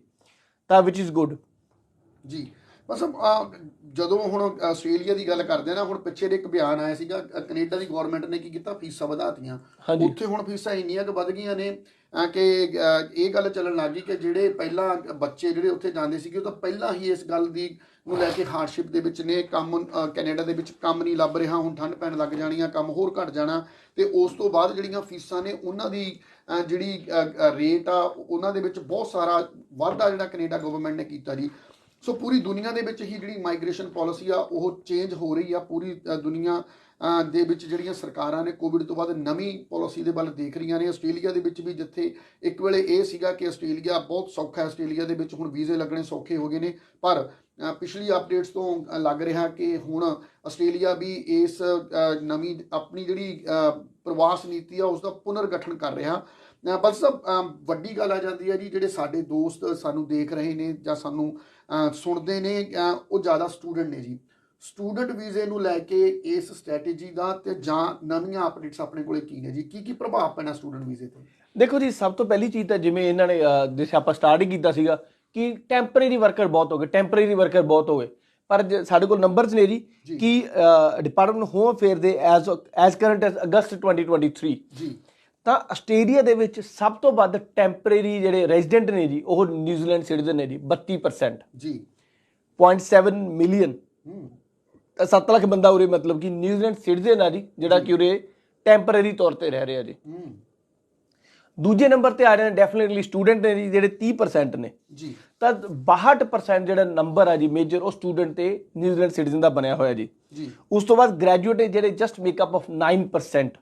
ਤਾਂ ਵਿਚ ਇਜ਼ ਗੁੱਡ ਜੀ। ਬਸ ਜਦੋਂ ਹੁਣ ਆਸਟ੍ਰੇਲੀਆ ਦੀ ਗੱਲ ਕਰਦੇ ਆ ਨਾ, ਹੁਣ ਪਿੱਛੇ ਦੇ ਇੱਕ ਬਿਆਨ ਆਇਆ ਸੀਗਾ, ਕੈਨੇਡਾ ਦੀ ਗਵਰਨਮੈਂਟ ਨੇ ਕੀ ਕੀਤਾ, ਫੀਸਾਂ ਵਧਾਤੀਆਂ। ਉੱਥੇ ਹੁਣ ਫੀਸਾਂ ਇੰਨੀਆਂ ਕੁ ਵੱਧ ਗਈਆਂ ਨੇ ਕਿ ਇਹ ਗੱਲ ਚੱਲਣ ਲੱਗ ਗਈ ਕਿ ਜਿਹੜੇ ਪਹਿਲਾਂ ਬੱਚੇ ਜਿਹੜੇ ਉੱਥੇ ਜਾਂਦੇ ਸੀਗੇ, ਉਹ ਤਾਂ ਪਹਿਲਾਂ ਹੀ ਇਸ ਗੱਲ ਦੀ ਨੂੰ ਲੈ ਕੇ ਹਾਰਡਸ਼ਿਪ ਦੇ ਵਿੱਚ ਨੇ। ਕੰਮ ਕੈਨੇਡਾ ਦੇ ਵਿੱਚ ਕੰਮ ਨਹੀਂ ਲੱਭ ਰਿਹਾ, ਹੁਣ ਠੰਡ ਪੈਣ ਲੱਗ ਜਾਣੀ ਆ, ਕੰਮ ਹੋਰ ਘਟ ਜਾਣਾ। ਤੇ ਉਸ ਤੋਂ ਬਾਅਦ ਜਿਹੜੀਆਂ ਫੀਸਾਂ ਨੇ, ਉਹਨਾਂ ਦੀ ਜਿਹੜੀ ਰੇਟ ਆ, ਉਹਨਾਂ ਦੇ ਵਿੱਚ ਬਹੁਤ ਸਾਰਾ ਵਾਧਾ ਜਿਹੜਾ ਕੈਨੇਡਾ ਗਵਰਨਮੈਂਟ ਨੇ ਕੀਤਾ ਜੀ। ਸੋ ਪੂਰੀ ਦੁਨੀਆ ਦੇ ਵਿੱਚ ਹੀ ਜਿਹੜੀ ਮਾਈਗ੍ਰੇਸ਼ਨ ਪੋਲਿਸੀ ਆ, ਉਹ ਚੇਂਜ ਹੋ ਰਹੀ ਆ। ਪੂਰੀ ਦੁਨੀਆ ਦੇ ਵਿੱਚ ਜਿਹੜੀਆਂ ਸਰਕਾਰਾਂ ਨੇ ਕੋਵਿਡ ਤੋਂ ਬਾਅਦ ਨਵੀਂ ਪੋਲਿਸੀ ਦੇ ਵੱਲ ਦੇਖ ਰਹੀਆਂ ਨੇ। ਆਸਟ੍ਰੇਲੀਆ ਦੇ ਵਿੱਚ ਵੀ, ਜਿੱਥੇ ਇੱਕ ਵੇਲੇ ਇਹ ਸੀਗਾ ਕਿ ਆਸਟ੍ਰੇਲੀਆ ਬਹੁਤ ਸੌਖਾ ਹੈ, ਆਸਟ੍ਰੇਲੀਆ ਦੇ ਵਿੱਚ ਹੁਣ ਵੀਜ਼ੇ ਲੱਗਣੇ ਸੌਖੇ ਹੋ ਗਏ ਨੇ, ਪਰ ਪਿਛਲੀ ਅਪਡੇਟਸ ਤੋਂ ਲੱਗ ਰਿਹਾ ਕਿ ਹੁਣ ਆਸਟ੍ਰੇਲੀਆ ਵੀ ਇਸ ਨਵੀਂ ਆਪਣੀ ਜਿਹੜੀ ਪ੍ਰਵਾਸ ਨੀਤੀ ਆ, ਉਸ ਦਾ ਪੁਨਰਗਠਨ ਕਰ ਰਿਹਾ। ਬਸ ਵੱਡੀ ਗੱਲ ਆ ਜਾਂਦੀ ਹੈ ਜੀ, ਜਿਹੜੇ ਸਾਡੇ ਦੋਸਤ ਸਾਨੂੰ ਦੇਖ ਰਹੇ ਨੇ ਜਾਂ ਸਾਨੂੰ ਸੁਣਦੇ ਨੇ, ਉਹ ਜ਼ਿਆਦਾ ਸਟੂਡੈਂਟ ਨੇ ਜੀ। ਸਟੂਡੈਂਟ ਵੀਜ਼ੇ ਨੂੰ ਲੈ ਕੇ ਇਸ ਸਟ੍ਰੈਟਜੀ ਦਾ ਤੇ ਜਾਂ ਨਵੀਆਂ ਅਪਡੇਟਸ ਆਪਣੇ ਕੋਲੇ ਕੀ ਨੇ ਜੀ? ਕੀ ਪ੍ਰਭਾਵ ਪੈਣਾ ਸਟੂਡੈਂਟ ਵੀਜ਼ੇ ਤੇ? ਦੇਖੋ ਜੀ, ਸਭ ਤੋਂ ਪਹਿਲੀ ਚੀਜ਼ ਤਾਂ ਜਿਵੇਂ ਇਹਨਾਂ ਨੇ ਜਿਵੇਂ ਆਪਾਂ ਸਟਾਰਟ ਹੀ ਕੀਤਾ ਸੀਗਾ ਕਿ ਟੈਂਪਰੇਰੀ ਵਰਕਰ ਬਹੁਤ ਹੋ ਗਏ, ਪਰ ਸਾਡੇ ਕੋਲ ਨੰਬਰਸ ਨੇ ਜੀ ਕਿ ਡਿਪਾਰਟਮੈਂਟ ਹੋਮ ਅਫੇਅਰ ਦੇ ਐਜ਼ ਕਰੰਟ ਅਗਸਤ 2023 ਜੀ, ਤਾਂ ਆਸਟ੍ਰੇਲੀਆ ਦੇ ਵਿੱਚ ਸਭ ਤੋਂ ਵੱਧ ਟੈਂਪਰੇਰੀ ਜਿਹੜੇ ਰੈਜ਼ੀਡੈਂਟ ਨੇ ਜੀ, ਉਹ ਨਿਊਜ਼ੀਲੈਂਡ ਸਿਟੀਜ਼ਨ ਨੇ ਜੀ, 32% ਜੀ, 0.7 ਮਿਲੀਅਨ। 7 ਲੱਖ ਬੰਦਾ ਉਰੇ ਮਤਲਬ ਕਿ ਨਿਊਜ਼ੀਲੈਂਡ ਸਿਟੀਜ਼ਨ ਆ ਜੀ, ਜਿਹੜਾ ਕਿ ਉਰੇ ਟੈਂਪਰੇਰੀ ਤੌਰ ਤੇ ਰਹਿ ਰਿਹਾ ਜੀ। ਦੂਜੇ ਨੰਬਰ ਤੇ ਆ ਰਹੇ ਨੇ ਡੈਫੀਨਿਟਲੀ ਸਟੂਡੈਂਟ ਨੇ ਜੀ, ਜਿਹੜੇ 30% ਨੇ ਜੀ। ਤਾਂ 62% ਜਿਹੜਾ ਨੰਬਰ ਆ ਜੀ ਮੇਜਰ, ਉਹ ਸਟੂਡੈਂਟ ਤੇ ਨਿਊਜ਼ੀਲੈਂਡ ਸਿਟੀਜ਼ਨ ਦਾ ਬਣਿਆ ਹੋਇਆ ਜੀ। ਉਸ ਤੋਂ ਬਾਅਦ ਗ੍ਰੈਜੂਏਟ ਜਿਹੜੇ ਜਸਟ ਮੇਕਅਪ ਆਫ 9%।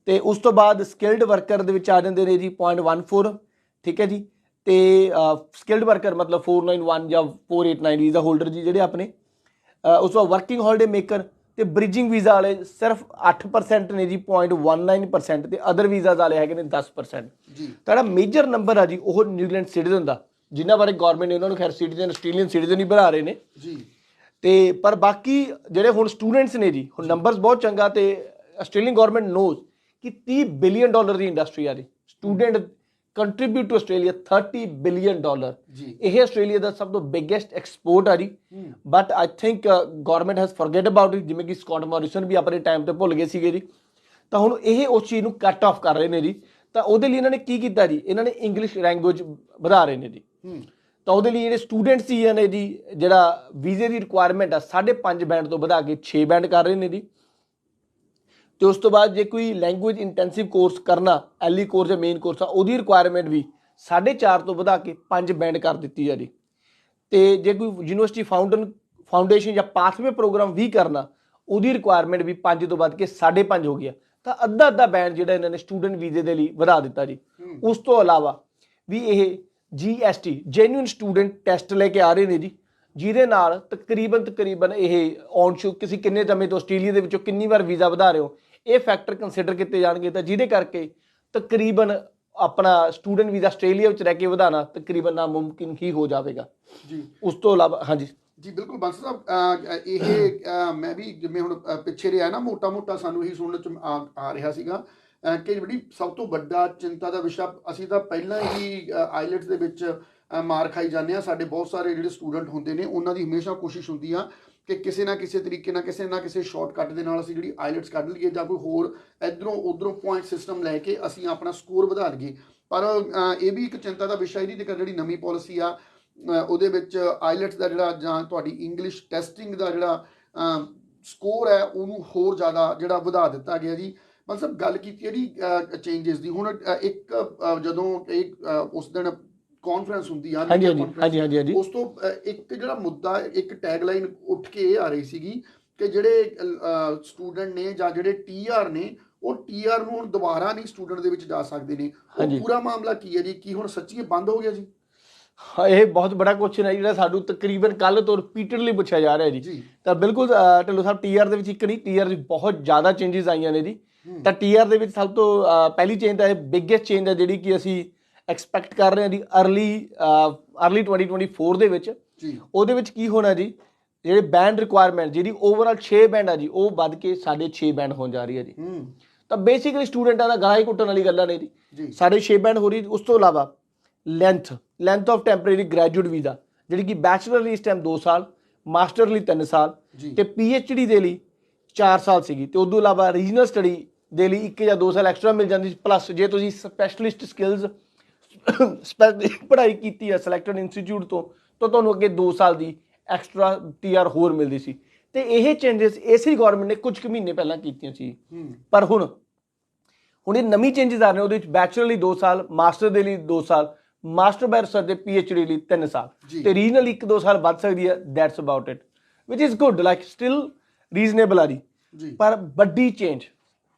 ਤੇ ਉਸ ਤੋਂ ਬਾਅਦ ਸਕਿਲਡ ਵਰਕਰ ਦੇ ਵਿੱਚ ਆ ਜਾਂਦੇ ਨੇ ਜੀ 0.14, ਠੀਕ ਹੈ ਜੀ। ਤੇ ਸਕਿਲਡ ਵਰਕਰ ਮਤਲਬ 491 ਜਾਂ 489 ਵੀਜ਼ਾ ਹੋਲਡਰ ਜੀ ਜਿਹੜੇ ਆਪਣੇ। ਉਸ ਤੋਂ ਬਾਅਦ ਵਰਕਿੰਗ ਹੌਲੀਡੇ ਮੇਕਰ ਤੇ ਬ੍ਰਿਜਿੰਗ ਵੀਜ਼ਾ ਵਾਲੇ ਸਿਰਫ 8% ਨੇ ਜੀ, 0.19%। ਤੇ ਅਦਰ ਵੀਜ਼ਾਸ ਵਾਲੇ ਹੈਗੇ ਨੇ 10% ਜੀ। ਤਾਂ ਜਿਹੜਾ ਮੇਜਰ ਨੰਬਰ ਆ ਜੀ, ਉਹ ਨਿਊਜ਼ੀਲੈਂਡ ਸਿਟੀਜ਼ਨ ਦਾ, ਜਿਨ੍ਹਾਂ ਬਾਰੇ ਗਵਰਨਮੈਂਟ ਨੇ ਉਹਨਾਂ ਨੂੰ ਖੈਰ ਸਿਟੀਜ਼ਨ ਆਸਟ੍ਰੇਲੀਅਨ ਸਿਟੀਜ਼ਨ ਹੀ ਬਣਾ ਰਹੇ ਨੇ ਜੀ। ਤੇ ਪਰ ਬਾਕੀ ਜਿਹੜੇ ਹੁਣ ਸਟੂਡੈਂਟਸ ਨੇ ਜੀ, ਹੁਣ ਨੰਬਰਸ ਬਹੁਤ ਚੰਗਾ। ਤੇ ਆਸਟ੍ਰੇਲੀਅਨ ਗਵਰਨਮੈਂਟ ਨੋਜ਼ ਕਿ $30 ਬਿਲੀਅਨ ਦੀ ਇੰਡਸਟਰੀ ਆ ਜੀ। Student contribute to Australia $30 billion ਜੀ। ਇਹ ਆਸਟ੍ਰੇਲੀਆ ਦਾ ਸਭ ਤੋਂ ਬਿਗੇਸਟ ਐਕਸਪੋਰਟ ਆ ਜੀ। But I think government has forget about it, ਜਿਵੇਂ ਕਿ ਸਕਾਟ ਮੋਰਿਸਨ ਵੀ ਆਪਣੇ ਟਾਈਮ ਤੇ ਭੁੱਲ ਗਏ ਸੀਗੇ ਜੀ। ਤਾਂ ਹੁਣ ਇਹ ਉਸ ਚੀਜ਼ ਨੂੰ ਕੱਟ ਆਫ ਕਰ ਰਹੇ ਨੇ ਜੀ। ਤਾਂ ਉਹਦੇ ਲਈ ਇਹਨਾਂ ਨੇ ਕੀ ਕੀਤਾ ਜੀ, ਇਹਨਾਂ ਨੇ ਇੰਗਲਿਸ਼ ਲੈਂਗੁਏਜ ਵਧਾ ਰਹੇ ਨੇ ਜੀ। ਤਾਂ ਉਹਦੇ ਲਈ ਜਿਹੜੇ ਸਟੂਡੈਂਟਸ ਹੀ ਨੇ ਜੀ, ਜਿਹੜਾ ਵੀਜ਼ੇ ਦੀ ਰਿਕੁਆਇਰਮੈਂਟ ਆ 5.5 ਬੈਂਡ ਤੋਂ ਵਧਾ ਕੇ 6 ਬੈਂਡ ਕਰ ਰਹੇ ਨੇ ਜੀ। ਤੇ ਉਸ ਤੋਂ ਬਾਅਦ ਜੇ ਕੋਈ ਲੈਂਗੁਏਜ ਇੰਟੈਂਸਿਵ ਕੋਰਸ ਕਰਨਾ, ਐਲਈ ਕੋਰਸ ਜਾਂ ਮੇਨ ਕੋਰਸ ਆ, ਉਹਦੀ ਰਿਕੁਆਇਰਮੈਂਟ ਵੀ 4.5 ਤੋਂ ਵਧਾ ਕੇ 5 ਬੈਂਡ ਕਰ ਦਿੱਤੀ ਆ ਜੀ। ਤੇ ਜੇ ਕੋਈ ਯੂਨੀਵਰਸਿਟੀ ਫਾਊਂਡੇਸ਼ਨ ਜਾਂ ਪਾਥਵੇ ਪ੍ਰੋਗਰਾਮ ਵੀ ਕਰਨਾ, ਉਹਦੀ ਰਿਕੁਆਇਰਮੈਂਟ ਵੀ 5 ਤੋਂ ਵੱਧ ਕੇ 5.5 ਹੋ ਗਿਆ। ਤਾਂ ਅੱਧਾ ਬੈਂਡ ਜਿਹੜਾ ਇਹਨਾਂ ਨੇ ਸਟੂਡੈਂਟ ਵੀਜ਼ੇ ਦੇ ਲਈ ਵਧਾ ਦਿੱਤਾ ਜੀ। ਉਸ ਤੋਂ ਇਲਾਵਾ ਵੀ ਇਹ GST ਜੈਨੂਇਨ ਸਟੂਡੈਂਟ ਟੈਸਟ ਲੈ ਕੇ ਆ ਰਹੇ ਨੇ ਜੀ, ਜਿਹਦੇ ਨਾਲ ਤਕਰੀਬਨ ਇਹ ਔਨ ਸ਼ੋ ਕਿਸੇ ਕਿੰਨੇ ਸਮੇਂ ਤੋਂ ਆਸਟ੍ਰੇਲੀਆ ਦੇ ਵਿੱਚੋਂ ਕਿੰਨੀ ਵਾਰ ਵੀਜ਼ਾ ਵਧਾ ਰਹੇ ਹੋ, ਇਹ ਫੈਕਟਰ ਕੰਸੀਡਰ ਕੀਤੇ ਜਾਣਗੇ। ਤਾਂ ਜਿਹਦੇ ਕਰਕੇ ਤਕਰੀਬਨ ਆਪਣਾ ਸਟੂਡੈਂਟ ਵੀਜ਼ਾ ਆਸਟ੍ਰੇਲੀਆ ਵਿੱਚ ਰਹਿ ਕੇ ਵਧਾਉਣਾ ਤਕਰੀਬਨ ਨਾਮੁਮਕਿਨ ਹੀ ਹੋ ਜਾਵੇਗਾ ਜੀ। ਉਸ ਤੋਂ ਇਲਾਵਾ ਹਾਂਜੀ ਜੀ ਬਿਲਕੁਲ ਬੰਸ ਸਾਹਿਬ, ਇਹ ਮੈਂ ਵੀ ਜਿਵੇਂ ਹੁਣ ਪਿੱਛੇ ਰਿਹਾ ਨਾ, ਮੋਟਾ ਸਾਨੂੰ ਇਹੀ ਸੁਣਨ 'ਚ ਆ ਰਿਹਾ ਸੀਗਾ ਕਿ ਜਿਹੜੀ ਸਭ ਤੋਂ ਵੱਡਾ ਚਿੰਤਾ ਦਾ ਵਿਸ਼ਾ, ਅਸੀਂ ਤਾਂ ਪਹਿਲਾਂ ਹੀ ਆਈਲੈਟਸ ਦੇ ਵਿੱਚ ਮਾਰ ਖਾਈ ਜਾਂਦੇ ਹਾਂ। ਸਾਡੇ ਬਹੁਤ ਸਾਰੇ ਜਿਹੜੇ ਸਟੂਡੈਂਟ ਹੁੰਦੇ ਨੇ, ਉਹਨਾਂ ਦੀ ਹਮੇਸ਼ਾ ਕੋਸ਼ਿਸ਼ ਹੁੰਦੀ ਆ ਕਿ ਕਿਸੇ ਨਾ ਕਿਸੇ ਤਰੀਕੇ ਨਾਲ, ਕਿਸੇ ਨਾ ਕਿਸੇ ਸ਼ਾਰਟਕੱਟ ਦੇ ਨਾਲ ਅਸੀਂ ਜਿਹੜੀ ਆਈਲੈਟਸ ਕੱਢ ਲਈਏ, ਜਾਂ ਕੋਈ ਹੋਰ ਇੱਧਰੋਂ ਉੱਧਰੋਂ ਪੁਆਇੰਟ ਸਿਸਟਮ ਲੈ ਕੇ ਅਸੀਂ ਆਪਣਾ ਸਕੋਰ ਵਧਾ ਲਈਏ। ਪਰ ਇਹ ਵੀ ਇੱਕ ਚਿੰਤਾ ਦਾ ਵਿਸ਼ਾ ਇਹਦੀ ਜਿਹੜੀ ਨਵੀਂ ਪਾਲਿਸੀ ਆ, ਉਹਦੇ ਵਿੱਚ ਆਈਲੈਟਸ ਦਾ ਜਿਹੜਾ ਜਾਂ ਤੁਹਾਡੀ ਇੰਗਲਿਸ਼ ਟੈਸਟਿੰਗ ਦਾ ਜਿਹੜਾ ਸਕੋਰ ਹੈ ਉਹਨੂੰ ਹੋਰ ਜ਼ਿਆਦਾ ਜਿਹੜਾ ਵਧਾ ਦਿੱਤਾ ਗਿਆ ਜੀ। ਮਤਲਬ ਗੱਲ ਕੀਤੀ ਜਿਹੜੀ ਚੇਂਜਸ ਦੀ, ਹੁਣ ਇੱਕ ਜਦੋਂ ਉਸ ਦਿਨ ਕਾਨਫਰੰਸ ਹੁੰਦੀ ਆ, ਹਾਂਜੀ ਉਸ ਤੋਂ ਇੱਕ ਜਿਹੜਾ ਮੁੱਦਾ, ਇੱਕ ਟੈਗਲਾਈਨ ਉੱਠ ਕੇ ਇਹ ਆ ਰਹੀ ਸੀਗੀ ਕਿ ਜਿਹੜੇ ਸਟੂਡੈਂਟ ਨੇ ਜਾਂ ਜਿਹੜੇ TR ਨੇ ਉਹ TR ਨੂੰ ਹੁਣ ਦੁਬਾਰਾ ਨਹੀਂ ਸਟੂਡੈਂਟ ਦੇ ਵਿੱਚ ਜਾ ਸਕਦੇ ਨੇ। ਉਹ ਪੂਰਾ ਮਾਮਲਾ ਕੀ ਹੈ ਜੀ? ਕੀ ਹੁਣ ਸੱਚੀ ਬੰਦ ਹੋ ਗਿਆ ਜੀ? ਹਾਂ, ਇਹ ਬਹੁਤ ਬੜਾ ਕੁਐਸਚਨ ਹੈ ਜਿਹੜਾ ਸਾਨੂੰ ਤਕਰੀਬਨ ਕੱਲ ਤੋਂ ਰਿਪੀਟਡਲੀ ਪੁੱਛਿਆ ਜਾ ਰਿਹਾ ਜੀ। ਤਾਂ ਬਿਲਕੁਲ ਢਿੱਲੋਂ ਸਾਹਿਬ, TR ਦੇ ਵਿੱਚ ਇੱਕ ਨਹੀਂ, TR 'ਚ ਬਹੁਤ ਜ਼ਿਆਦਾ ਚੇਂਜਸ ਆਈਆਂ ਨੇ ਜੀ। ਤਾਂ TR ਦੇ ਵਿੱਚ ਸਭ ਤੋਂ ਪਹਿਲੀ ਚੇਂਜ ਤਾਂ ਇਹ ਬਿਗੇਸਟ ਚੇਂਜ ਹੈ ਜਿਹੜੀ ਕਿ ਅਸੀਂ ਐਕਸਪੈਕਟ ਕਰ ਰਹੇ ਹਾਂ ਜੀ ਅਰਲੀ 2024 ਦੇ ਵਿੱਚ। ਉਹਦੇ ਵਿੱਚ ਕੀ ਹੋਣਾ ਜੀ, ਜਿਹੜੇ ਬੈਂਡ ਰਿਕੁਆਇਰਮੈਂਟ ਜਿਹੜੀ ਓਵਰਆਲ 6 ਬੈਂਡ ਆ ਜੀ, ਉਹ ਵੱਧ ਕੇ 6.5 ਬੈਂਡ ਹੋਣ ਜਾ ਰਹੀ ਹੈ ਜੀ। ਤਾਂ ਬੇਸਿਕਲੀ ਸਟੂਡੈਂਟਾਂ ਦਾ ਗਲਾ ਹੀ ਘੁੱਟਣ ਵਾਲੀ ਗੱਲਾਂ ਨੇ ਜੀ। 6.5 ਬੈਂਡ ਹੋ ਰਹੀ। ਉਸ ਤੋਂ ਇਲਾਵਾ length of temporary graduate visa ਜਿਹੜੀ ਕਿ ਬੈਚਲਰ ਲਈ ਇਸ ਟਾਈਮ 2 ਸਾਲ, ਮਾਸਟਰ ਲਈ 3 ਸਾਲ ਤੇ PhD ਦੇ ਲਈ 4 ਸਾਲ ਸੀਗੀ। ਤੇ ਉਸ ਤੋਂ ਇਲਾਵਾ ਰੀਜਨਲ ਸਟੱਡੀ ਦੇ ਲਈ 1 ਜਾਂ 2 ਸਾਲ ਐਕਸਟਰਾ ਮਿਲ ਜਾਂਦੀ। ਪਲੱਸ ਜੇ ਤੁਸੀਂ ਸਪੈਸ਼ਲਿਸਟ ਸਕਿੱਲਸ ਪੜ੍ਹਾਈ ਕੀਤੀ ਹੈ ਸਿਲੈਕਟਡ ਇੰਸਟੀਚਿਊਟ ਤੋਂ, ਤਾਂ ਤੁਹਾਨੂੰ ਅੱਗੇ 2 ਸਾਲ ਦੀ ਐਕਸਟਰਾ TR ਹੋਰ ਮਿਲਦੀ ਸੀ। ਤੇ ਇਹ ਚੇਂਜਸ ਇਸੇ ਗਵਰਨਮੈਂਟ ਨੇ ਕੁਝ ਕੁ ਮਹੀਨੇ ਪਹਿਲਾਂ ਕੀਤੀਆਂ ਸੀ। ਪਰ ਹੁਣ ਇਹ ਨਵੀਂ ਚੇਂਜਸ ਆ ਰਹੇ, ਉਹਦੇ ਵਿੱਚ ਬੈਚਲਰ ਲਈ 2 ਸਾਲ, ਮਾਸਟਰ ਦੇ ਲਈ 2 ਸਾਲ, ਮਾਸਟਰ ਬਾय ਰਿਸਰਚ ਦੇ PhD ਲਈ 3 ਸਾਲ ਤੇ ਰੀਜਨਲ 1-2 ਸਾਲ ਵੱਧ ਸਕਦੀ ਹੈ। That's about it, which is good, like still reasonable ਆ ਜੀ। ਪਰ ਵੱਡੀ ਚੇਂਜ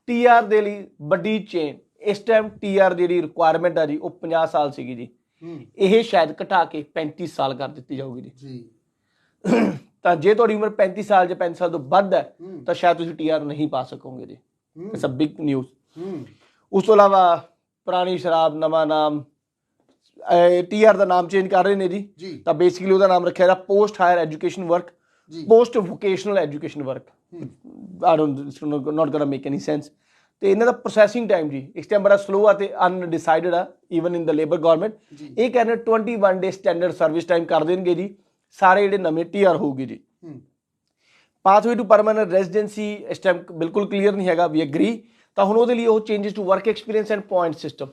TR ਦੇ ਲਈ, ਵੱਡੀ ਚੇਂਜ ਇਸ ਟਾਈਮ TR ਦੀ ਜਿਹੜੀ ਰਿਕੁਆਇਰਮੈਂਟ ਆ ਜੀ ਉਹ 50 ਸਾਲ ਸੀਗੀ ਜੀ। ਇਹ ਸ਼ਾਇਦ ਘਟਾ ਕੇ 35 ਸਾਲ ਕਰ ਦਿੱਤੀ ਜਾਊਗੀ ਜੀ। ਤਾਂ ਜੇ ਤੁਹਾਡੀ ਉਮਰ 35 ਸਾਲ ਜਾਂ 35 ਸਾਲ ਤੋਂ ਵੱਧ ਹੈ ਤਾਂ ਸ਼ਾਇਦ ਤੁਸੀਂ TR ਨਹੀਂ ਪਾ ਸਕੋਗੇ ਜੀ। It's a big news. ਉਸ ਤੋਂ ਇਲਾਵਾ ਪੁਰਾਣੀ ਸ਼ਰਾਬ ਨਵਾਂ ਨਾਮ, TR ਦਾ ਨਾਮ ਚੇਂਜ ਕਰ ਰਹੇ ਨੇ ਜੀ। ਤਾਂ ਬੇਸਿਕਲੀ ਉਹਦਾ ਨਾਮ ਰੱਖਿਆ post higher education work, post vocational education work. I don't, it's not ਗੋਣਾ make any sense. ਤੇ ਇਹਨਾਂ ਦਾ ਪ੍ਰੋਸੈਸਿੰਗ ਟਾਈਮ ਜੀ ਇਸ ਟਾਈਮ ਬੜਾ ਸਲੋ ਆ ਤੇ ਅਨਡਿਸਾਈਡਡ ਆ ਈਵਨ ਇਨ ਦ ਲੇਬਰ ਗਵਰਨਮੈਂਟ। ਇਹ ਕਹਿੰਦੇ 21 ਡੇ ਸਟੈਂਡਰਡ ਸਰਵਿਸ ਟਾਈਮ ਕਰ ਦੇਣਗੇ ਜੀ ਸਾਰੇ ਜਿਹੜੇ ਨਵੇਂ TR ਹੋਊਗੇ ਜੀ। ਪਾਥਵੇ ਟੂ ਪਰਮਾਨੈਂਟ ਰੈਜ਼ੀਡੈਂਸੀ ਇਸ ਟਾਈਮ ਬਿਲਕੁਲ ਕਲੀਅਰ ਨਹੀਂ ਹੈਗਾ, ਵੀ ਐਗਰੀ। ਤਾਂ ਹੁਣ ਉਹਦੇ ਲਈ ਉਹ changes to work experience and point system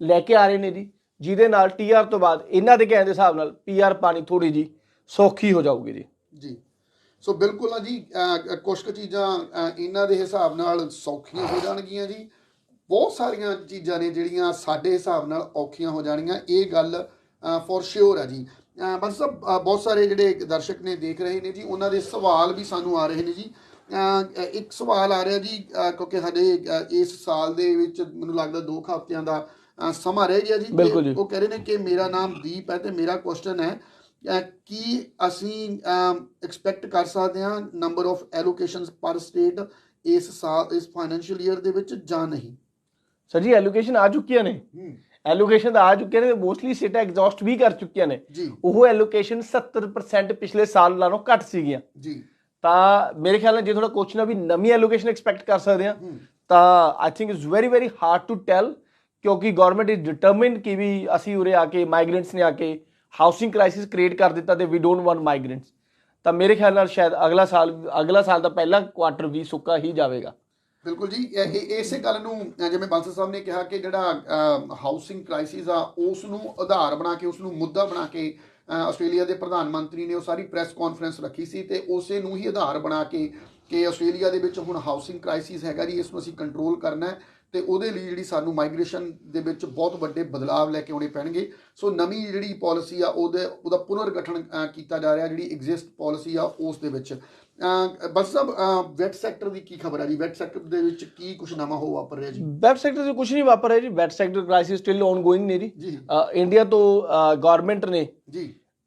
ਲੈ ਕੇ ਆ ਰਹੇ ਨੇ ਜੀ, ਜਿਹਦੇ ਨਾਲ TR ਤੋਂ ਬਾਅਦ ਇਹਨਾਂ ਦੇ ਕਹਿਣ ਦੇ ਹਿਸਾਬ ਨਾਲ PR ਪਾਣੀ ਥੋੜੀ ਜੀ ਸੌਖੀ ਹੋ ਜਾਊਗੀ ਜੀ। ਸੋ ਬਿਲਕੁਲ ਆ ਜੀ, ਕੁਛ ਕੁ ਚੀਜ਼ਾਂ ਇਹਨਾਂ ਦੇ ਹਿਸਾਬ ਨਾਲ ਸੌਖੀਆਂ ਹੋ ਜਾਣਗੀਆਂ ਜੀ। ਬਹੁਤ ਸਾਰੀਆਂ ਚੀਜ਼ਾਂ ਨੇ ਜਿਹੜੀਆਂ ਸਾਡੇ ਹਿਸਾਬ ਨਾਲ ਔਖੀਆਂ ਹੋ ਜਾਣਗੀਆਂ, ਇਹ ਗੱਲ ਫੋਰ ਸ਼ਿਓਰ ਹੈ ਜੀ। ਮਤਲਬ ਬਹੁਤ ਸਾਰੇ ਜਿਹੜੇ ਦਰਸ਼ਕ ਨੇ ਦੇਖ ਰਹੇ ਨੇ ਜੀ, ਉਹਨਾਂ ਦੇ ਸਵਾਲ ਵੀ ਸਾਨੂੰ ਆ ਰਹੇ ਨੇ ਜੀ। ਇੱਕ ਸਵਾਲ ਆ ਰਿਹਾ ਜੀ, ਕਿਉਂਕਿ ਸਾਡੇ ਇਸ ਸਾਲ ਦੇ ਵਿੱਚ ਮੈਨੂੰ ਲੱਗਦਾ 2 ਹਫ਼ਤਿਆਂ ਦਾ ਸਮਾਂ ਰਹਿ ਗਿਆ ਜੀ। ਉਹ ਕਹਿ ਰਹੇ ਨੇ ਕਿ ਮੇਰਾ ਨਾਮ ਦੀਪ ਹੈ ਤੇ ਮੇਰਾ ਕੁਐਸਚਨ ਹੈ ਕੀ ਅਸੀਂ ਐਕਸਪੈਕਟ ਕਰ ਸਕਦੇ ਹਾਂ ਨੰਬਰ ਆਫ ਐਲੋਕੇਸ਼ਨਸ ਪਰ ਸਟੇਟ ਇਸ ਸਾਲ, ਇਸ ਫਾਈਨੈਂਸ਼ੀਅਲ ਈਅਰ ਦੇ ਵਿੱਚ ਜਾਂ ਨਹੀਂ? ਸਰ ਜੀ ਐਲੋਕੇਸ਼ਨ ਆ ਚੁੱਕੀਆਂ ਨੇ, ਐਲੋਕੇਸ਼ਨ ਤਾਂ ਆ ਚੁੱਕੀਆਂ ਨੇ, ਮੋਸਟਲੀ ਸਟੇਟਾਂ ਐਗਜ਼ੌਸਟ ਵੀ ਕਰ ਚੁੱਕੀਆਂ ਨੇ। ਉਹ ਐਲੋਕੇਸ਼ਨ 70% ਪਿਛਲੇ ਸਾਲ ਨਾਲੋਂ ਘੱਟ ਸੀਗੀਆਂ ਜੀ। ਤਾਂ ਮੇਰੇ ਖਿਆਲ ਨਾਲ ਜੇ ਥੋੜਾ ਕੁਐਸਚਨ ਆ ਵੀ ਨਵੀਂ ਐਲੋਕੇਸ਼ਨ ਐਕਸਪੈਕਟ ਕਰ ਸਕਦੇ ਹਾਂ, ਤਾਂ I think it's very hard to tell, ਕਿਉਂਕਿ ਗਵਰਨਮੈਂਟ ਇਜ਼ ਡਿਟਰਮਿਨਡ ਕਿ ਵੀ ਅਸੀਂ ਉਰੇ ਆ ਕੇ ਮਾਈਗ੍ਰੈਂਟਸ ਨੇ ਆ ਕੇ ਹਾਊਸਿੰਗ ਕ੍ਰਾਈਸਿਸ ਕ੍ਰੀਏਟ ਕਰ ਦਿੱਤਾ ਤੇ ਵੀ ਡੋਂਟ ਵਾਂਟ ਮਾਈਗ੍ਰੈਂਟਸ। ਤਾਂ ਮੇਰੇ ਖਿਆਲ ਨਾਲ ਸ਼ਾਇਦ ਅਗਲਾ ਸਾਲ ਦਾ ਪਹਿਲਾ ਕੁਆਟਰ ਵੀ ਸੁੱਕਾ ਹੀ ਜਾਵੇਗਾ। ਬਿਲਕੁਲ ਜੀ, ਇਸੇ ਗੱਲ ਨੂੰ ਜਿਵੇਂ ਬਾਂਸਲ ਸਾਹਿਬ ਨੇ ਕਿਹਾ ਕਿ ਜਿਹੜਾ ਹਾਊਸਿੰਗ ਕ੍ਰਾਈਸਿਸ ਆ ਉਸ ਨੂੰ ਆਧਾਰ ਬਣਾ ਕੇ, ਉਸ ਨੂੰ ਮੁੱਦਾ ਬਣਾ ਕੇ ਆਸਟ੍ਰੇਲੀਆ ਦੇ ਪ੍ਰਧਾਨ ਮੰਤਰੀ ਨੇ ਉਹ ਸਾਰੀ ਪ੍ਰੈਸ ਕਾਨਫਰੰਸ ਰੱਖੀ ਸੀ ਤੇ ਉਸੇ ਨੂੰ ਹੀ ਆਧਾਰ ਬਣਾ ਕੇ ਕਿ ਆਸਟ੍ਰੇਲੀਆ ਦੇ ਵਿੱਚ ਹੁਣ ਹਾਊਸਿੰਗ ਕ੍ਰਾਈਸਿਸ ਹੈਗਾ ਜੀ, ਇਸ ਨੂੰ ਅਸੀਂ ਕੰਟਰੋਲ ਕਰਨਾ ਹੈ ਤੇ ਉਹਦੇ ਲਈ ਜਿਹੜੀ ਸਾਨੂੰ ਮਾਈਗ੍ਰੇਸ਼ਨ ਦੇ ਵਿੱਚ ਬਹੁਤ ਵੱਡੇ ਬਦਲਾਵ ਲੈ ਕੇ ਆਉਣੇ ਪੈਣਗੇ। ਸੋ ਨਵੀਂ ਜਿਹੜੀ ਪਾਲਿਸੀ ਆ ਉਹਦਾ ਪੁਨਰਗਠਨ ਕੀਤਾ ਜਾ ਰਿਹਾ, ਜਿਹੜੀ ਐਗਜ਼ਿਸਟ ਪਾਲਿਸੀ ਆ ਉਸ ਦੇ ਵਿੱਚ। ਬਸ ਸਾਹਿਬ, ਵੈਟ ਸੈਕਟਰ ਦੀ ਕੀ ਖਬਰ ਹੈ ਜੀ? ਵੈਟ ਸੈਕਟਰ ਦੇ ਵਿੱਚ ਕੀ ਕੁਝ ਨਵਾਂ ਹੋ ਵਾਪਰ ਰਿਹਾ ਜੀ? ਵੈਟ ਸੈਕਟਰ 'ਚ ਕੁਝ ਨਹੀਂ ਵਾਪਰ ਰਿਹਾ ਜੀ। VET sector crisis still on going ਨੇ ਜੀ। ਇੰਡੀਆ ਤੋਂ ਗਵਰਨਮੈਂਟ ਨੇ